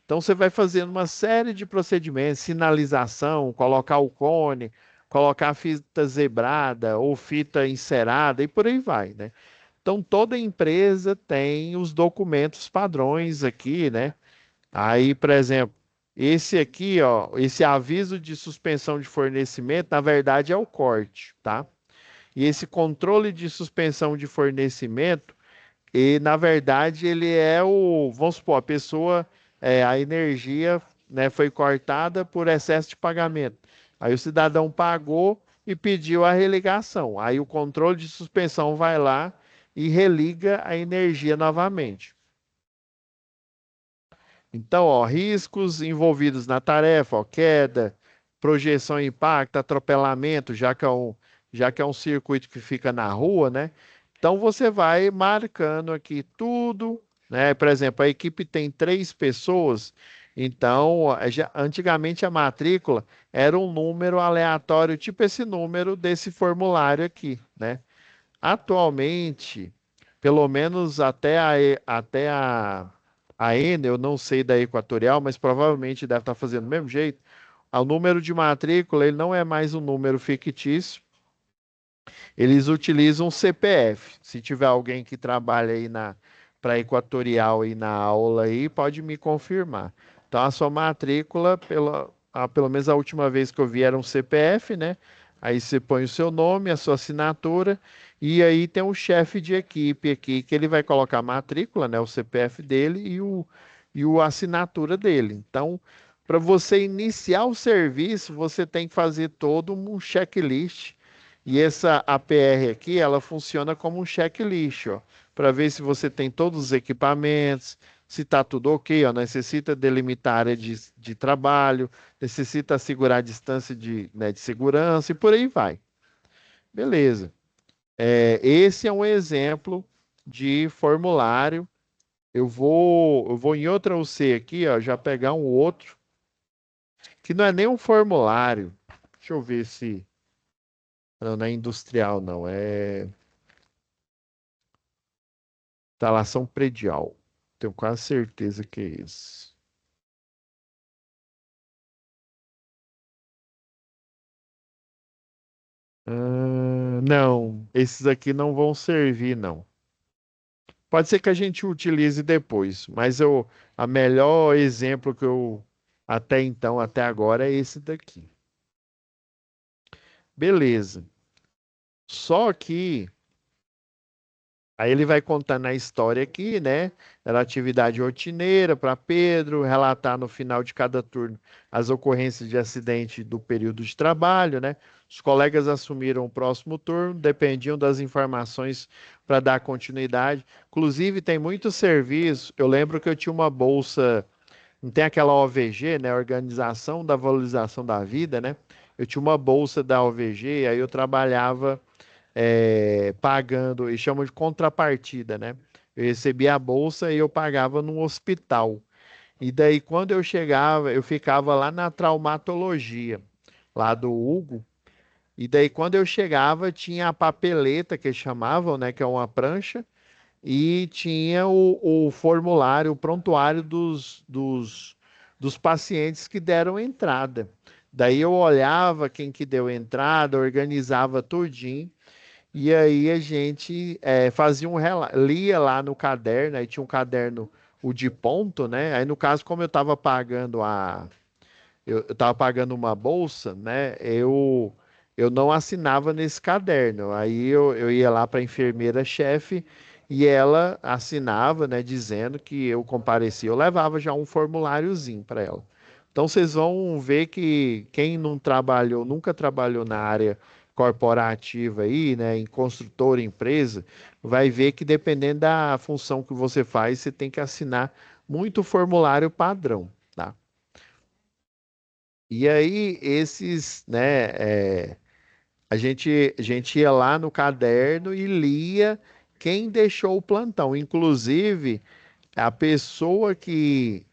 Então você vai fazendo uma série de procedimentos, sinalização, colocar o cone, colocar fita zebrada ou fita encerada e por aí vai, né? Então toda empresa tem os documentos padrões aqui, né? Aí, por exemplo, esse aqui, ó, esse aviso de suspensão de fornecimento, na verdade é o corte, tá? E esse controle de suspensão de fornecimento, na verdade, ele vamos supor, a energia, né, foi cortada por excesso de pagamento. Aí o cidadão pagou e pediu a religação. Aí o controle de suspensão vai lá e religa a energia novamente. Então, ó, riscos envolvidos na tarefa, ó, queda, projeção e impacto, atropelamento, já que é um circuito que fica na rua, né? Então você vai marcando aqui tudo, né? Por exemplo, a equipe tem 3 pessoas, então antigamente a matrícula era um número aleatório, tipo esse número desse formulário aqui, né? Atualmente, pelo menos a Enel, eu não sei da Equatorial, mas provavelmente deve estar fazendo do mesmo jeito. O número de matrícula ele não é mais um número fictício, eles utilizam CPF. Se tiver alguém que trabalha aí para Equatorial aí na aula aí, pode me confirmar. Então a sua matrícula, pelo menos a última vez que eu vi era um CPF, né? Aí você põe o seu nome, a sua assinatura, e aí tem um chefe de equipe aqui que ele vai colocar a matrícula, né? O CPF dele e a assinatura dele. Então, para você iniciar o serviço, você tem que fazer todo um checklist e essa APR aqui, ela funciona como um checklist, ó, para ver se você tem todos os equipamentos, se está tudo ok, ó, necessita delimitar a área de trabalho, necessita assegurar a distância né, de segurança e por aí vai. Beleza. Esse é um exemplo de formulário. Eu vou em outra UC aqui, ó, já pegar um outro, que não é nem um formulário. Deixa eu ver se. Não é industrial, não. É instalação predial. Tenho quase certeza que é isso. Não, esses aqui não vão servir, não. Pode ser que a gente utilize depois, mas a melhor exemplo que eu até então, até agora, é esse daqui. Beleza. Só que aí ele vai contando a história aqui, né? Era atividade rotineira para Pedro, relatar no final de cada turno as ocorrências de acidente do período de trabalho, né? Os colegas assumiram o próximo turno, dependiam das informações para dar continuidade. Inclusive, tem muito serviço. Eu lembro que eu tinha uma bolsa, não tem aquela OVG, né? Organização da Valorização da Vida, né? Eu tinha uma bolsa da OVG, aí eu trabalhava pagando, eles chamam de contrapartida, né? Eu recebia a bolsa e eu pagava num hospital. E daí, quando eu chegava, eu ficava lá na traumatologia, lá do Hugo. E daí, quando eu chegava, tinha a papeleta que eles chamavam, né? Que é uma prancha, e tinha o formulário, o prontuário dos pacientes que deram entrada. Daí eu olhava quem que deu entrada, organizava tudinho. E aí a gente fazia lia lá no caderno, aí tinha um caderno, o de ponto, né? Aí no caso, como eu estava pagando uma bolsa, né? Eu não assinava nesse caderno. Aí eu ia lá para a enfermeira-chefe e ela assinava, né? Dizendo que eu comparecia. Eu levava já um formuláriozinho para ela. Então vocês vão ver que quem não trabalhou, nunca trabalhou na área corporativa aí, né? Em construtora, empresa, vai ver que dependendo da função que você faz, você tem que assinar muito formulário padrão, tá? E aí, a gente ia lá no caderno e lia quem deixou o plantão. Inclusive, a pessoa que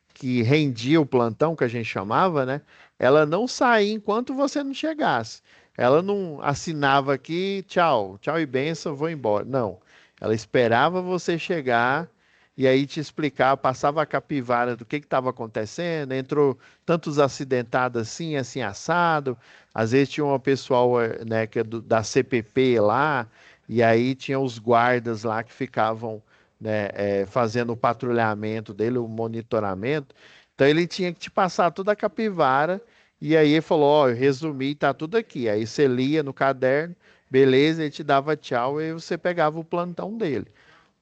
rendia o plantão, que a gente chamava, né? Ela não saía enquanto você não chegasse. Ela não assinava aqui, tchau, tchau e benção, vou embora. Não. Ela esperava você chegar e aí te explicar, passava a capivara do que estava acontecendo, entrou tantos acidentados assim, assim, assado. Às vezes tinha uma pessoal, né, que é da CPP lá, e aí tinha os guardas lá que ficavam, né, fazendo o patrulhamento dele, o monitoramento. Então ele tinha que te passar toda a capivara e aí ele falou, ó, eu resumi, tá tudo aqui. Aí você lia no caderno, beleza, ele te dava tchau e você pegava o plantão dele.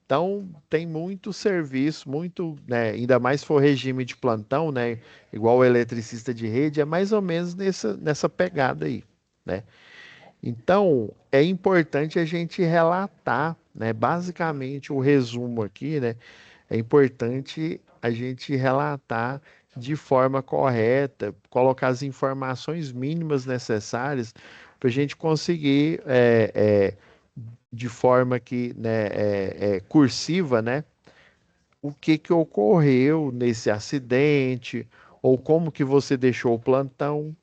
Então tem muito serviço, muito, né, ainda mais se for regime de plantão, né, igual o eletricista de rede, é mais ou menos nessa pegada aí, né? Então, é importante a gente relatar, né? Basicamente, o resumo aqui, né? É importante a gente relatar de forma correta, colocar as informações mínimas necessárias para a gente conseguir, de forma que, né, cursiva, né? O que que ocorreu nesse acidente, ou como que você deixou o plantão.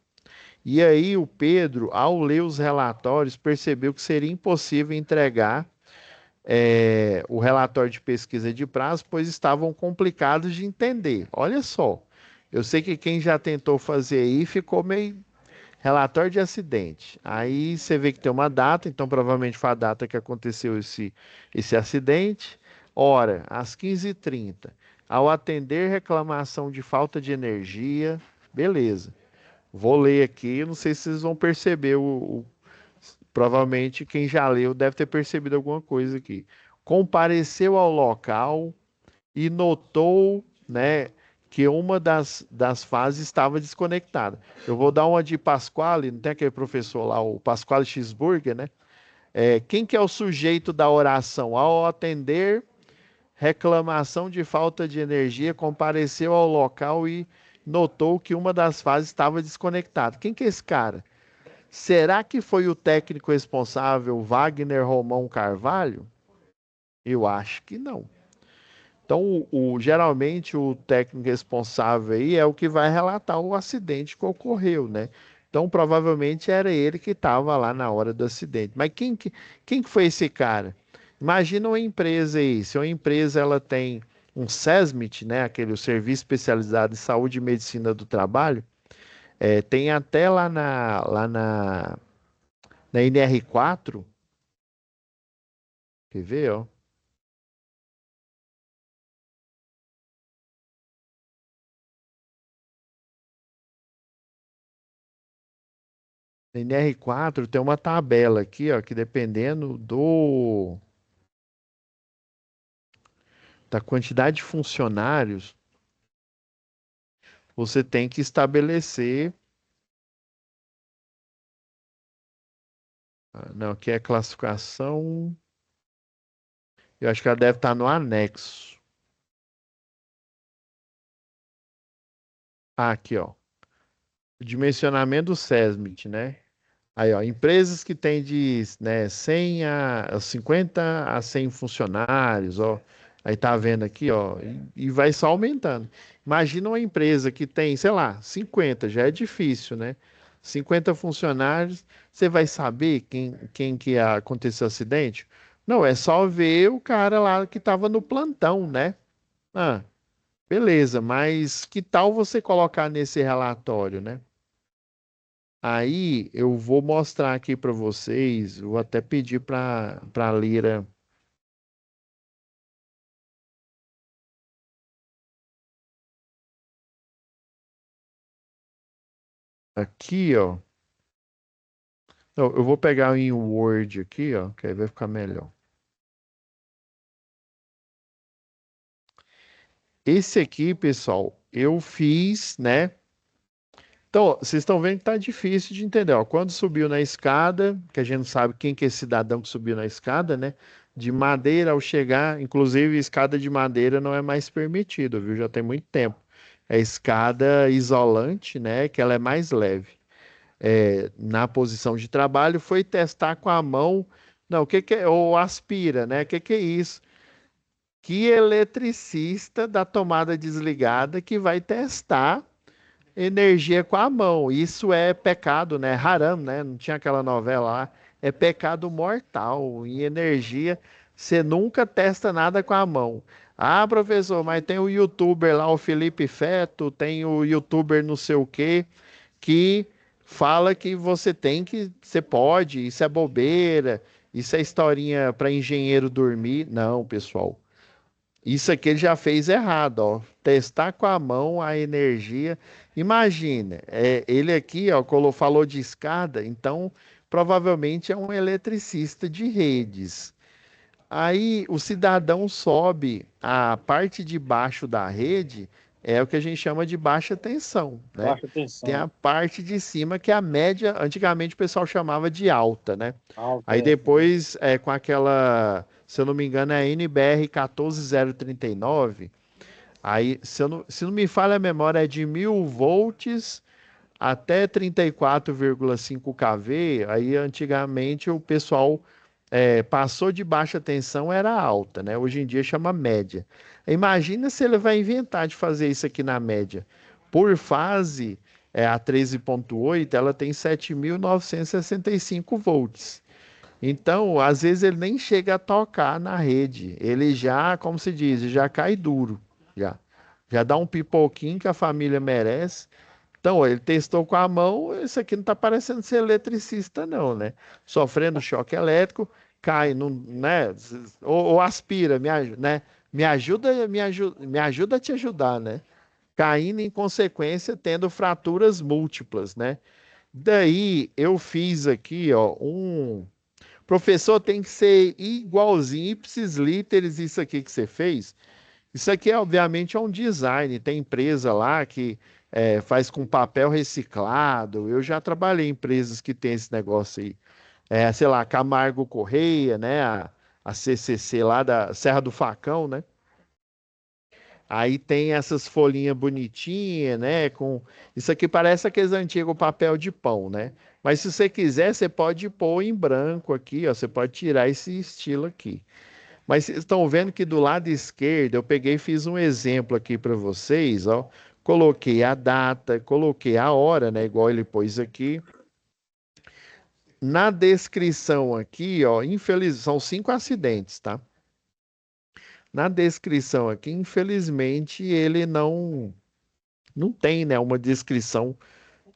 E aí o Pedro, ao ler os relatórios, percebeu que seria impossível entregar o relatório de pesquisa de prazo, pois estavam complicados de entender. Olha só, eu sei que quem já tentou fazer aí ficou meio relatório de acidente. Aí você vê que tem uma data, então provavelmente foi a data que aconteceu esse acidente. Hora, às 15h30. Ao atender reclamação de falta de energia, beleza. Vou ler aqui, não sei se vocês vão perceber provavelmente quem já leu deve ter percebido alguma coisa aqui. Compareceu ao local e notou, né, que uma das fases estava desconectada. Eu vou dar uma de Pasquale, não tem aquele professor lá, o Pasquale Cheeseburger, né? Quem que é o sujeito da oração? Ao atender reclamação de falta de energia, compareceu ao local e notou que uma das fases estava desconectada. Quem que é esse cara? Será que foi o técnico responsável, Wagner Romão Carvalho? Eu acho que não. Então, geralmente o técnico responsável aí é o que vai relatar o acidente que ocorreu, né? Então, provavelmente era ele que estava lá na hora do acidente. Mas quem que foi esse cara? Imagina uma empresa aí, se uma empresa ela tem um SESMIT, né, aquele o Serviço Especializado em Saúde e Medicina do Trabalho, tem até lá na NR4, quer ver, ó? Na NR4 tem uma tabela aqui, ó, que dependendo da quantidade de funcionários, você tem que estabelecer. Não, aqui é classificação. Eu acho que ela deve estar no anexo. Ah, aqui, ó. O dimensionamento do SESMIT, né? Aí, ó, empresas que têm de, né, 100 a 50 a 100 funcionários, ó. Aí tá vendo aqui, ó, e vai só aumentando. Imagina uma empresa que tem, sei lá, 50, já é difícil, né? 50 funcionários, você vai saber quem que aconteceu o acidente? Não, é só ver o cara lá que estava no plantão, né? Ah, beleza, mas que tal você colocar nesse relatório, né? Aí eu vou mostrar aqui para vocês, vou até pedir para a Lira aqui, ó. Não, eu vou pegar em Word aqui, ó, que aí vai ficar melhor. Esse aqui, pessoal, eu fiz, né? Então, ó, vocês estão vendo que tá difícil de entender, ó. Quando subiu na escada, que a gente não sabe quem que é esse cidadão que subiu na escada, né? De madeira ao chegar, inclusive escada de madeira não é mais permitido, viu? Já tem muito tempo. É escada isolante, né? Que ela é mais leve. Na posição de trabalho, foi testar com a mão. Não, o que que é? Ou aspira, né? O que que é isso? Que eletricista da tomada desligada que vai testar energia com a mão. Isso é pecado, né? Haram, né? Não tinha aquela novela lá. É pecado mortal. Em energia, você nunca testa nada com a mão. Ah, professor, mas tem o youtuber lá, o Felipe Feto, tem o youtuber não sei o quê, que fala que você pode, isso é bobeira, isso é historinha para engenheiro dormir. Não, pessoal. Isso aqui ele já fez errado, ó. Testar com a mão a energia. Imagina, ele aqui, ó, falou de escada, então provavelmente é um eletricista de redes. Aí o cidadão sobe a parte de baixo da rede, é o que a gente chama de baixa tensão, né? Baixa Tem a tensão. parte de cima que é a média, antigamente o pessoal chamava de alta, né? Alta, Aí depois, com aquela, se eu não me engano, é a NBR 14039, aí, se não me falha a memória, é de 1000 volts até 34,5 kV. Aí antigamente o pessoal passou de baixa tensão, era alta, né? Hoje em dia chama média. Imagina se ele vai inventar de fazer isso aqui na média. Por fase, a 13,8, ela tem 7.965 volts. Então, às vezes ele nem chega a tocar na rede. Ele já, como se diz, já cai duro. Já, já dá um pipoquinho que a família merece. Então, ó, ele testou com a mão, isso aqui não está parecendo ser eletricista, não, né? Sofrendo choque elétrico, cai, não, né? Ou aspira, né? Me ajuda a te ajudar, né? Caindo em consequência, tendo fraturas múltiplas, né? Daí eu fiz aqui, ó, professor tem que ser igualzinho, ipsis literis, isso aqui que você fez. Isso aqui, obviamente, é um design. Tem empresa lá que faz com papel reciclado. Eu já trabalhei em empresas que tem esse negócio aí. Sei lá, Camargo Correia, né? A CCC lá da Serra do Facão, né? Aí tem essas folhinhas bonitinhas, né? Isso aqui parece aqueles antigos papel de pão, né? Mas se você quiser, você pode pôr em branco aqui, ó. Você pode tirar esse estilo aqui. Mas vocês estão vendo que do lado esquerdo eu peguei e fiz um exemplo aqui para vocês, ó. Coloquei a data, coloquei a hora, né? Igual ele pôs aqui. Na descrição aqui, ó, são 5 acidentes, tá? Na descrição aqui, infelizmente, ele não tem, né, uma descrição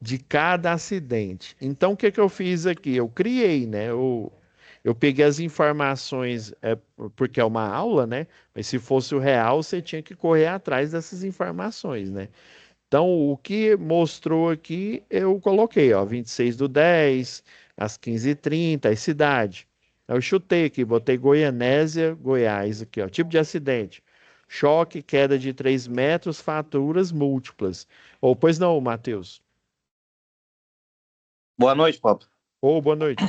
de cada acidente. Então, o que que eu fiz aqui? Eu criei, né? Eu peguei as informações, porque é uma aula, né? Mas se fosse o real, você tinha que correr atrás dessas informações, né? Então, o que mostrou aqui, eu coloquei, ó, 26/10, às 15h30, a cidade. Eu chutei aqui, botei Goianésia, Goiás, aqui, ó, tipo de acidente. Choque, queda de 3 metros, fraturas múltiplas. Ou, pois não, Matheus. Boa noite, Pablo. Ô, boa noite.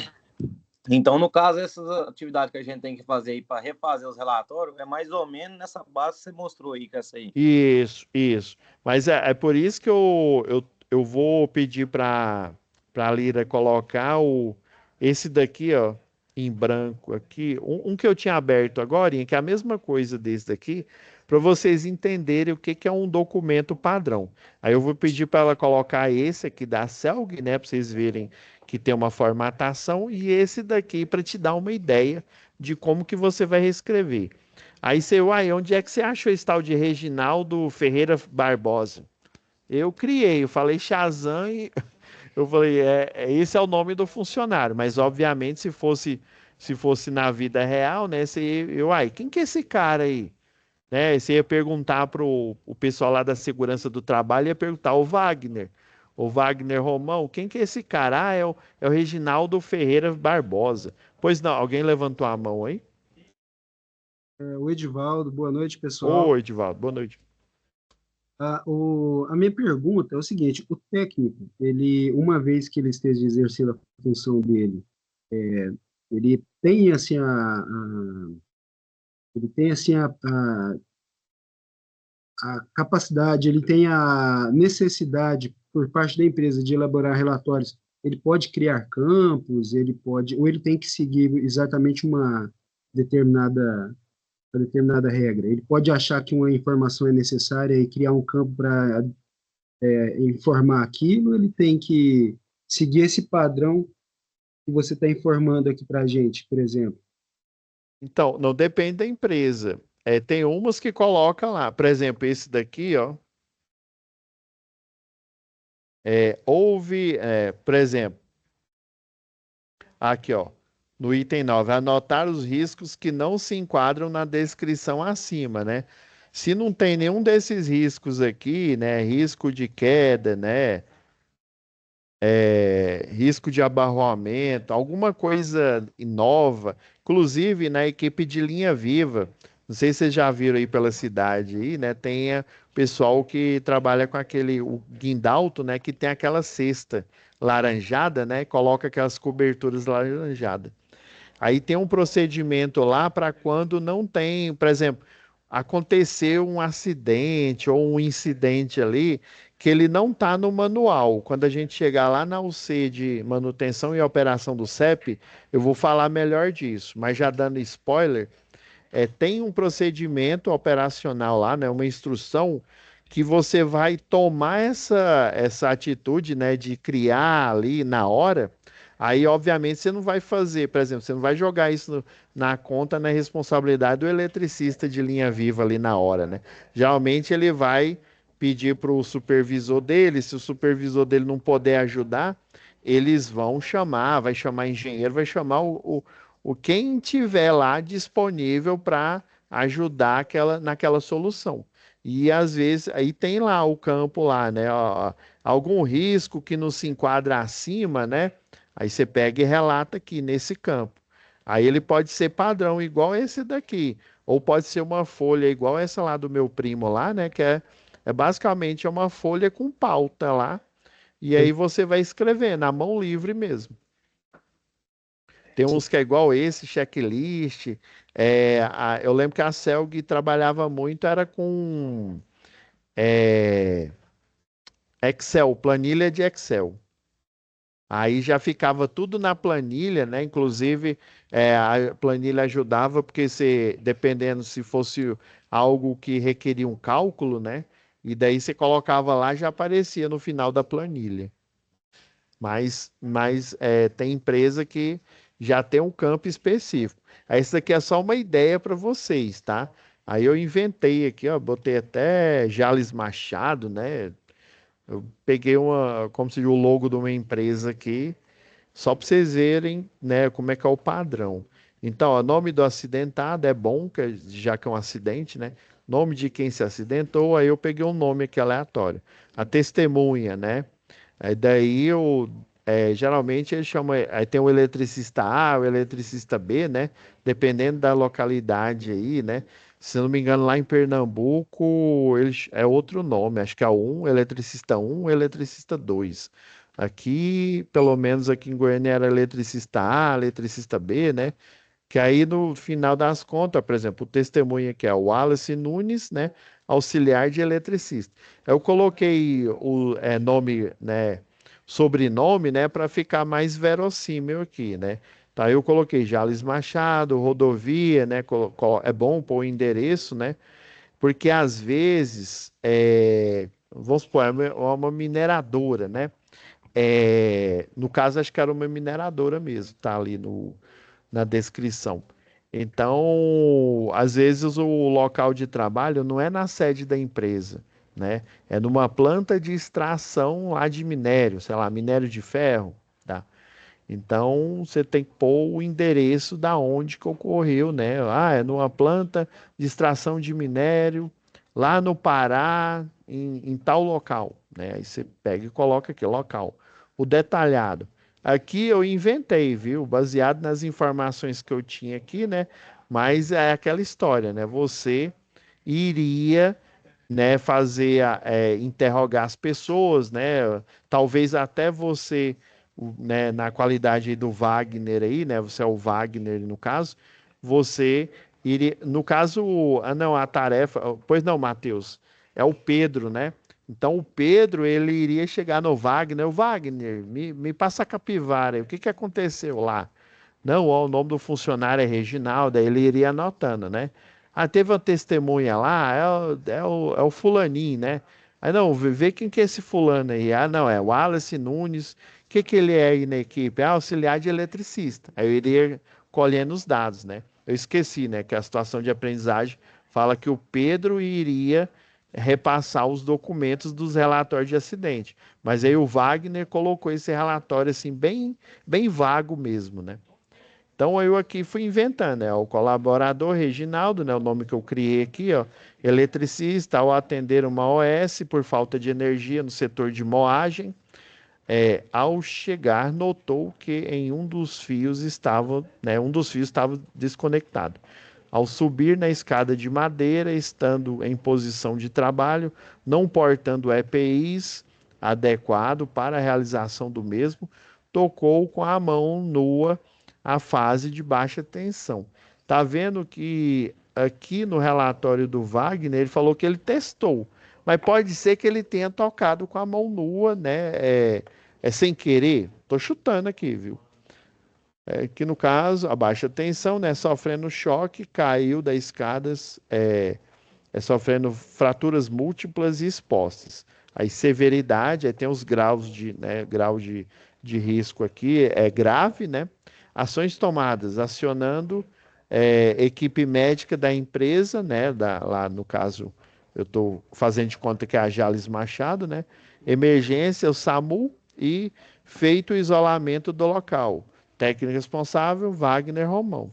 Então, no caso, essas atividades que a gente tem que fazer aí para refazer os relatórios, é mais ou menos nessa base que você mostrou aí, que é essa aí. Isso, isso. Mas é por isso que eu vou pedir para a Lira colocar esse daqui, ó, em branco aqui, um que eu tinha aberto agora, que é a mesma coisa desse daqui, para vocês entenderem o que que é um documento padrão. Aí eu vou pedir para ela colocar esse aqui da CELG, né, para vocês verem que tem uma formatação, e esse daqui para te dar uma ideia de como que você vai reescrever. Aí você, uai, onde é que você achou esse tal de Reginaldo Ferreira Barbosa? Eu criei, eu falei Shazam e eu falei, esse é o nome do funcionário, mas obviamente se fosse na vida real, né, uai, quem que é esse cara aí? Né, você ia perguntar pro o pessoal lá da segurança do trabalho, ia perguntar o Wagner Romão, quem que é esse cara? Ah, é o Reginaldo Ferreira Barbosa. Pois não, alguém levantou a mão aí? O Edivaldo, boa noite, pessoal. Ô, Edivaldo, boa noite. A minha pergunta é o seguinte: o técnico, uma vez que ele esteja exercendo a função dele, ele tem assim ele tem assim a capacidade, ele tem a necessidade por parte da empresa de elaborar relatórios. Ele pode criar campos, ou ele tem que seguir exatamente uma determinada regra. Ele pode achar que uma informação é necessária e criar um campo para informar aquilo, ele tem que seguir esse padrão que você está informando aqui para a gente, por exemplo. Então, não depende da empresa. Tem umas que colocam lá. Por exemplo, esse daqui, ó. Por exemplo, aqui, ó. No item 9, anotar os riscos que não se enquadram na descrição acima, né? Se não tem nenhum desses riscos aqui, né? Risco de queda, né? Risco de abarroamento, alguma coisa nova, inclusive na equipe de linha viva. Não sei se vocês já viram aí pela cidade aí, né? Tem pessoal que trabalha com o guindalto, né? Que tem aquela cesta laranjada, né? Coloca aquelas coberturas laranjadas. Aí tem um procedimento lá para quando não tem, por exemplo, aconteceu um acidente ou um incidente ali que ele não está no manual. Quando a gente chegar lá na UC de manutenção e operação do CEP, eu vou falar melhor disso. Mas já dando spoiler, tem um procedimento operacional lá, né, uma instrução que você vai tomar essa atitude, né, de criar ali na hora. Aí, obviamente, você não vai fazer, por exemplo, você não vai jogar isso na conta, na responsabilidade do eletricista de linha viva ali na hora, né? Geralmente ele vai pedir para o supervisor dele, se o supervisor dele não puder ajudar, eles vão chamar, vai chamar engenheiro, vai chamar o quem tiver lá disponível para ajudar naquela solução. E às vezes aí tem lá o campo lá, né? Ó, algum risco que não se enquadra acima, né? Aí você pega e relata aqui nesse campo. Aí ele pode ser padrão igual esse daqui, ou pode ser uma folha igual essa lá do meu primo lá, né? Que é basicamente uma folha com pauta lá. E aí você vai escrever na mão livre mesmo. Tem uns que é igual esse, checklist. Eu lembro que a Celg trabalhava muito, era com é, Excel, planilha de Excel. Aí já ficava tudo na planilha, né? Inclusive, a planilha ajudava, porque se, dependendo se fosse algo que requeria um cálculo, né? E daí você colocava lá, já aparecia no final da planilha. Mas tem empresa que já tem um campo específico. Aí isso aqui é só uma ideia para vocês, tá? Aí eu inventei aqui, ó, botei até Jales Machado, né? Eu peguei como se o logo de uma empresa aqui, só para vocês verem, né, como é que é o padrão. Então, o nome do acidentado é bom, já que é um acidente, né? Nome de quem se acidentou, aí eu peguei um nome aqui aleatório. A testemunha, né? Aí daí geralmente ele chama, aí tem o eletricista A, o eletricista B, né? Dependendo da localidade aí, né? Se eu não me engano, lá em Pernambuco, é outro nome, acho que é o eletricista 1, eletricista 2. Aqui, pelo menos aqui em Goiânia, era eletricista A, eletricista B, né? Que aí no final das contas, por exemplo, o testemunha que é o Wallace Nunes, né? Auxiliar de eletricista. Eu coloquei o nome, né? Sobrenome, né? Para ficar mais verossímil aqui, né? Tá, eu coloquei Jales Machado, rodovia, né? É bom pôr o endereço, né? Porque às vezes, vamos supor, é uma mineradora, né? No caso, acho que era uma mineradora mesmo, tá ali na descrição. Então, às vezes o local de trabalho não é na sede da empresa, né? É numa planta de extração lá de minério, sei lá, minério de ferro, tá? Então, você tem que pôr o endereço da onde que ocorreu, né? Ah, é numa planta de extração de minério, lá no Pará, em tal local, né? Aí você pega e coloca aqui, local. O detalhado. Aqui eu inventei, viu? Baseado nas informações que eu tinha aqui, né? Mas é aquela história, né? Você iria, né, interrogar as pessoas, né? Talvez até você, né, na qualidade aí do Wagner aí, né? Você é o Wagner no caso, você iria, no caso, não, a tarefa, pois não, Matheus, é o Pedro, né? Então o Pedro, ele iria chegar no Wagner, o Wagner, me passa a capivara, o que que aconteceu lá? Não, ó, o nome do funcionário é Reginaldo, aí ele iria anotando, né? Ah, teve uma testemunha lá, é o fulaninho, né? Aí não, vê quem que é esse fulano aí. Ah, não, é o Wallace Nunes. O que que ele é aí na equipe? Ah, auxiliar de eletricista. Aí eu iria colhendo os dados, né? Eu esqueci, né, que a situação de aprendizagem fala que o Pedro iria repassar os documentos dos relatórios de acidente. Mas aí o Wagner colocou esse relatório assim bem, bem vago mesmo, né? Então eu aqui fui inventando, né? O colaborador Reginaldo, né? O nome que eu criei aqui, ó. Eletricista, ao atender uma OS por falta de energia no setor de moagem, ao chegar notou que em um dos fios estava, né? Um dos fios estava desconectado. Ao subir na escada de madeira, estando em posição de trabalho, não portando EPIs adequado para a realização do mesmo, tocou com a mão nua a fase de baixa tensão. Tá vendo que aqui no relatório do Wagner ele falou que ele testou, mas pode ser que ele tenha tocado com a mão nua, né? Sem querer. Tô chutando aqui, viu? Que no caso, a baixa tensão, né, sofrendo choque, caiu das escadas, sofrendo fraturas múltiplas e expostas. Aí severidade, aí tem os graus de risco aqui, é grave, né? Ações tomadas, acionando equipe médica da empresa, né? Lá no caso, eu estou fazendo de conta que é a Jales Machado, né? Emergência, o SAMU e feito o isolamento do local. Técnico responsável, Wagner Romão.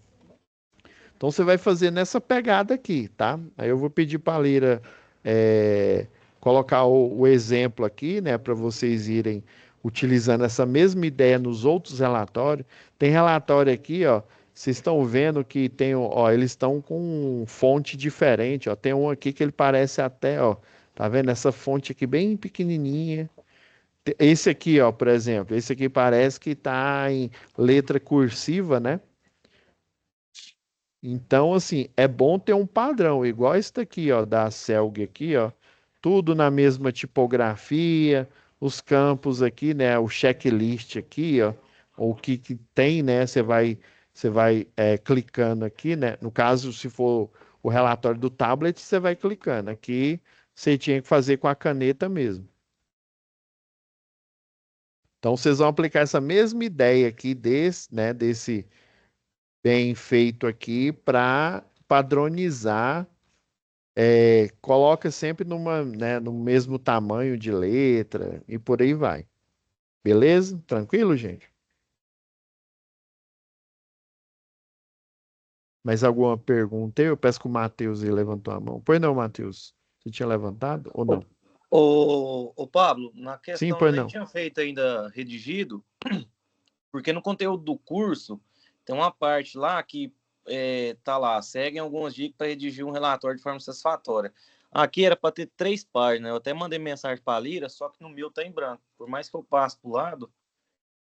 Então você vai fazer nessa pegada aqui, tá? Aí eu vou pedir para a Lira colocar o exemplo aqui, né, para vocês irem utilizando essa mesma ideia nos outros relatórios. Tem relatório aqui, ó, vocês estão vendo que tem, ó, eles estão com fonte diferente, ó. Tem um aqui que ele parece até, ó, tá vendo essa fonte aqui bem pequenininha. Esse aqui, ó, por exemplo, esse aqui parece que está em letra cursiva, né? Então, assim, é bom ter um padrão, igual esse daqui, ó, da Celg aqui, ó, tudo na mesma tipografia, os campos aqui, né? O checklist aqui, ó, o que tem, né? Você vai clicando aqui, né? No caso, se for o relatório do tablet, você vai clicando. Aqui você tinha que fazer com a caneta mesmo. Então, vocês vão aplicar essa mesma ideia aqui desse bem feito aqui para padronizar. Coloca sempre no mesmo tamanho de letra e por aí vai. Beleza? Tranquilo, gente? Mais alguma pergunta? Eu peço que o Matheus aí levantou a mão. Pois não, Matheus? Você tinha levantado ou não? Ô, Pablo, na Sim, questão eu pois nem não. tinha feito ainda redigido, porque no conteúdo do curso tem uma parte lá que tá lá, seguem algumas dicas para redigir um relatório de forma satisfatória. Aqui era para ter 3 páginas, eu até mandei mensagem para a Lira, só que no meu tá em branco. Por mais que eu passe pro lado,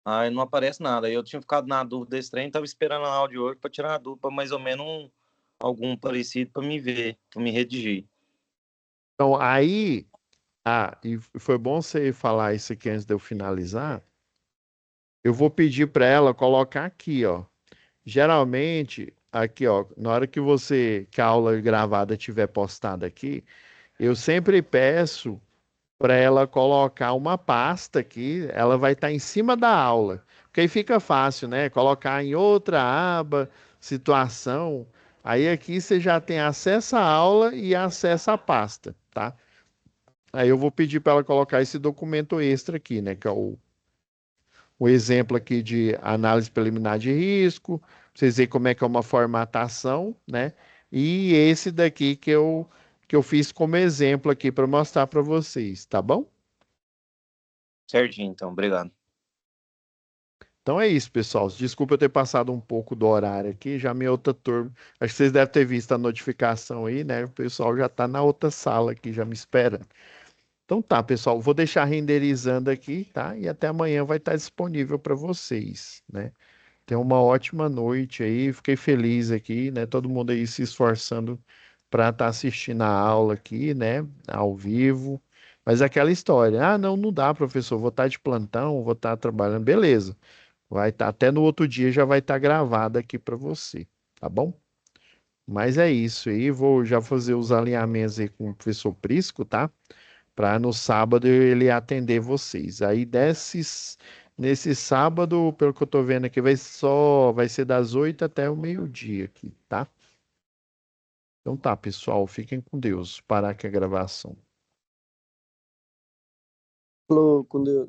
aí não aparece nada. Aí eu tinha ficado na dúvida desse trem, tava esperando a áudio hoje para tirar a dúvida, mais ou menos algum parecido para me ver, para me redigir. Então, aí, e foi bom você falar isso aqui antes de eu finalizar. Eu vou pedir para ela colocar aqui, ó. Geralmente, aqui, ó, na hora que a aula gravada tiver postada aqui, eu sempre peço para ela colocar uma pasta aqui, ela vai estar em cima da aula, porque aí fica fácil, né? Colocar em outra aba, situação. Aí aqui você já tem acesso à aula e acesso à pasta, tá? Aí eu vou pedir para ela colocar esse documento extra aqui, né? Que é o exemplo aqui de análise preliminar de risco, pra vocês verem como é que é uma formatação, né? E esse daqui que eu fiz como exemplo aqui para mostrar para vocês, tá bom? Certinho, então, obrigado. Então é isso, pessoal. Desculpa eu ter passado um pouco do horário aqui, já minha outra turma. Acho que vocês devem ter visto a notificação aí, né? O pessoal já está na outra sala aqui, já me esperando. Então tá, pessoal, vou deixar renderizando aqui, tá? E até amanhã vai estar disponível para vocês, né? Tenha uma ótima noite aí. Fiquei feliz aqui, né? Todo mundo aí se esforçando para estar assistindo a aula aqui, né? Ao vivo. Mas é aquela história, não, não dá, professor, vou estar de plantão, vou estar trabalhando, beleza. Vai estar até no outro dia já vai estar gravado aqui para você, tá bom? Mas é isso aí, vou já fazer os alinhamentos aí com o professor Prisco, tá? Para no sábado ele atender vocês. Aí nesse sábado, pelo que eu tô vendo aqui, vai ser das 8 até o meio-dia aqui, tá? Então tá, pessoal, fiquem com Deus. Parar aqui a gravação. Falou, com Deus.